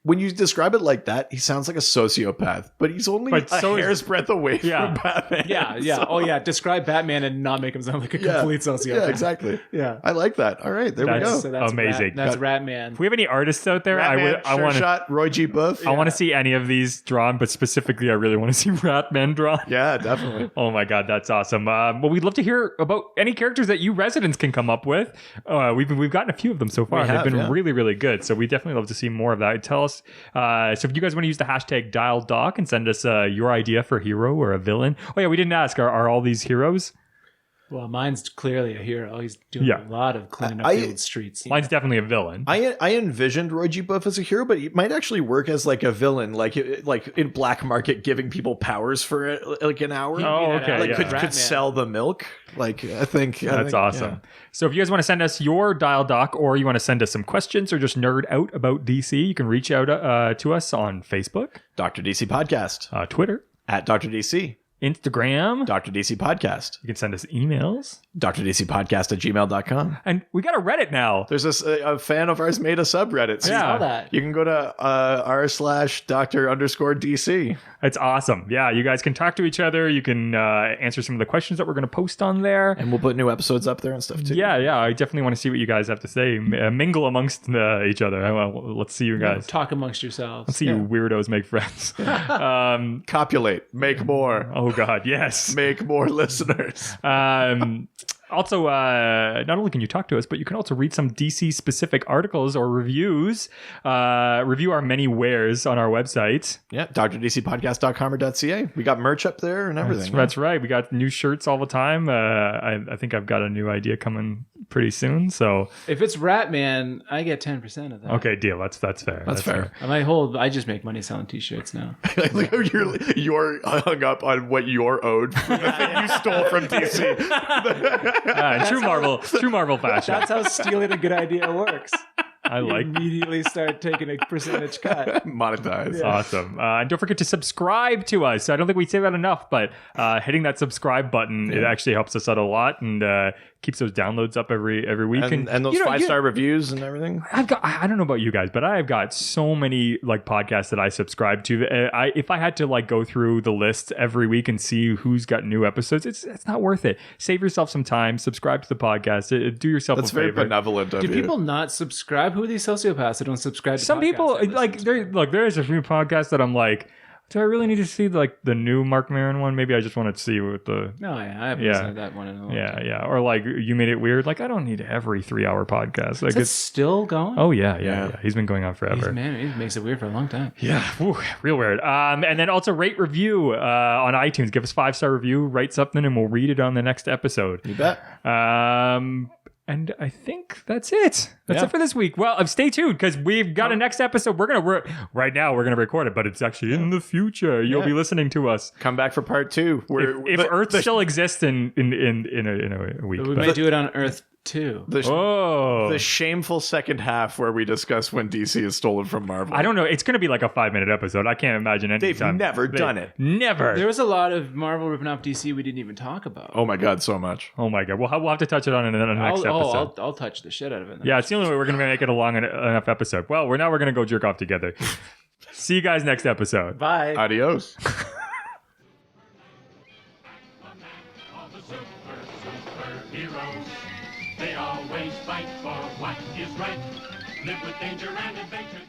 when you describe it like that, he sounds like a sociopath, but he's only But a so is- hair's breadth away Yeah. from Batman. Yeah. Yeah. So- Oh yeah. Describe Batman and not make him sound like a Yeah. complete sociopath. Yeah, exactly. Yeah. I like that. All right, there we That's- go. So that's Amazing. That's Got- Rat Man. If we have any artists out there, Ratman, I want to. shot Roy G. Buff. I want to see any of these drawn, but specifically, I really want to see Ratman drawn. Yeah, definitely. Oh my god, that's awesome. Well, we'd love to hear about any characters that you residents can come up with. We've gotten a few of them so far. We They've have, been yeah. really, really good. So we definitely love to see more of that. Tell us. So if you guys want to use the hashtag #DialDoc and send us your idea for a hero or a villain. Oh yeah, we didn't ask. Are all these heroes? Well, mine's clearly a hero. He's doing Yeah. a lot of cleaning up I- the old streets. Mine's definitely a villain. I envisioned Roy G. Buff as a hero, but he might actually work as like a villain, like in black market, giving people powers for like an hour. Oh, okay. Like yeah. could Ratman. sell the milk. Like I think That's awesome. So if you guys want to send us your dial doc or you want to send us some questions or just nerd out about DC, you can reach out to us on Facebook, Dr. DC Podcast Twitter, at Dr. DC. Instagram. Dr. DC Podcast. You can send us emails. DrDCPodcast at gmail.com. And we got a Reddit now. There's a fan of ours made a subreddit. So Yeah. Saw that. you can go to r/Dr_DC. It's awesome. Yeah, you guys can talk to each other. You can answer some of the questions that we're going to post on there. And we'll put new episodes up there and stuff too. Yeah, I definitely want to see what you guys have to say. Mingle amongst each other. Let's see you guys. Talk amongst yourselves. Let's see you weirdos make friends. Copulate. Make more. Oh God, yes. Make more listeners. Also, not only can you talk to us, but you can also read some DC specific articles or reviews. Review our many wares on our website. Yeah, drdcpodcast.com or .ca. We got merch up there and everything. That's right. We got new shirts all the time. I think I've got a new idea coming pretty soon. So If it's Ratman, I get 10% of that. okay, deal. That's fair. That's fair. I just make money selling t-shirts now. Like how you're hung up on what you're owed from the thing you stole from DC. True Marvel fashion. That's how stealing a good idea works. I You like. immediately start taking a percentage cut. Monetize. Awesome. And don't forget to subscribe to us. I don't think we say that enough, but hitting that subscribe button, it actually helps us out a lot and keeps those downloads up every week. And those 5-star reviews and everything. I don't know about you guys, but I've got so many like podcasts that I subscribe to. If I had to like go through the list every week and see who's got new episodes, it's not worth it. Save yourself some time, subscribe to the podcast, do yourself That's a very favor. benevolent of Do you. people not subscribe? Who are these sociopaths that don't subscribe to Some podcasts? people I like listen to? there is a few podcasts that I'm like, do I really need to see like the new Mark Maron one? Maybe I just want to see what the No, I haven't Yeah. listened to that one in a long time. yeah, or like You Made It Weird. Like I don't need every 3-hour podcast. Like Is it it's still going? oh yeah. He's been going on forever. Man, he makes it weird for a long time. Yeah, whew, real weird. And then also rate review on iTunes. Give us 5-star review, write something, and we'll read it on the next episode. You bet. And I think that's it. That's it for this week. Well, stay tuned because we've got a next episode. Right now we're gonna record it, but it's actually in the future. You'll be listening to us Come back for part 2. if Earth still exists in a week. We but- might do it on Earth 2. The shameful second half where we discuss when DC is stolen from Marvel. I don't know. It's going to be like a 5-minute episode. I can't imagine any They've time. never done it. Never. There was a lot of Marvel ripping off DC we didn't even talk about. Oh my God, so much. Oh my God. We'll have to touch it on in the next episode. I'll touch the shit out of it. Yeah, it's the only way we're going to make it a long enough episode. Well, we're going to go jerk off together. See you guys next episode. Bye. Adios. Heroes, they always fight for what is right. Live with danger and adventure.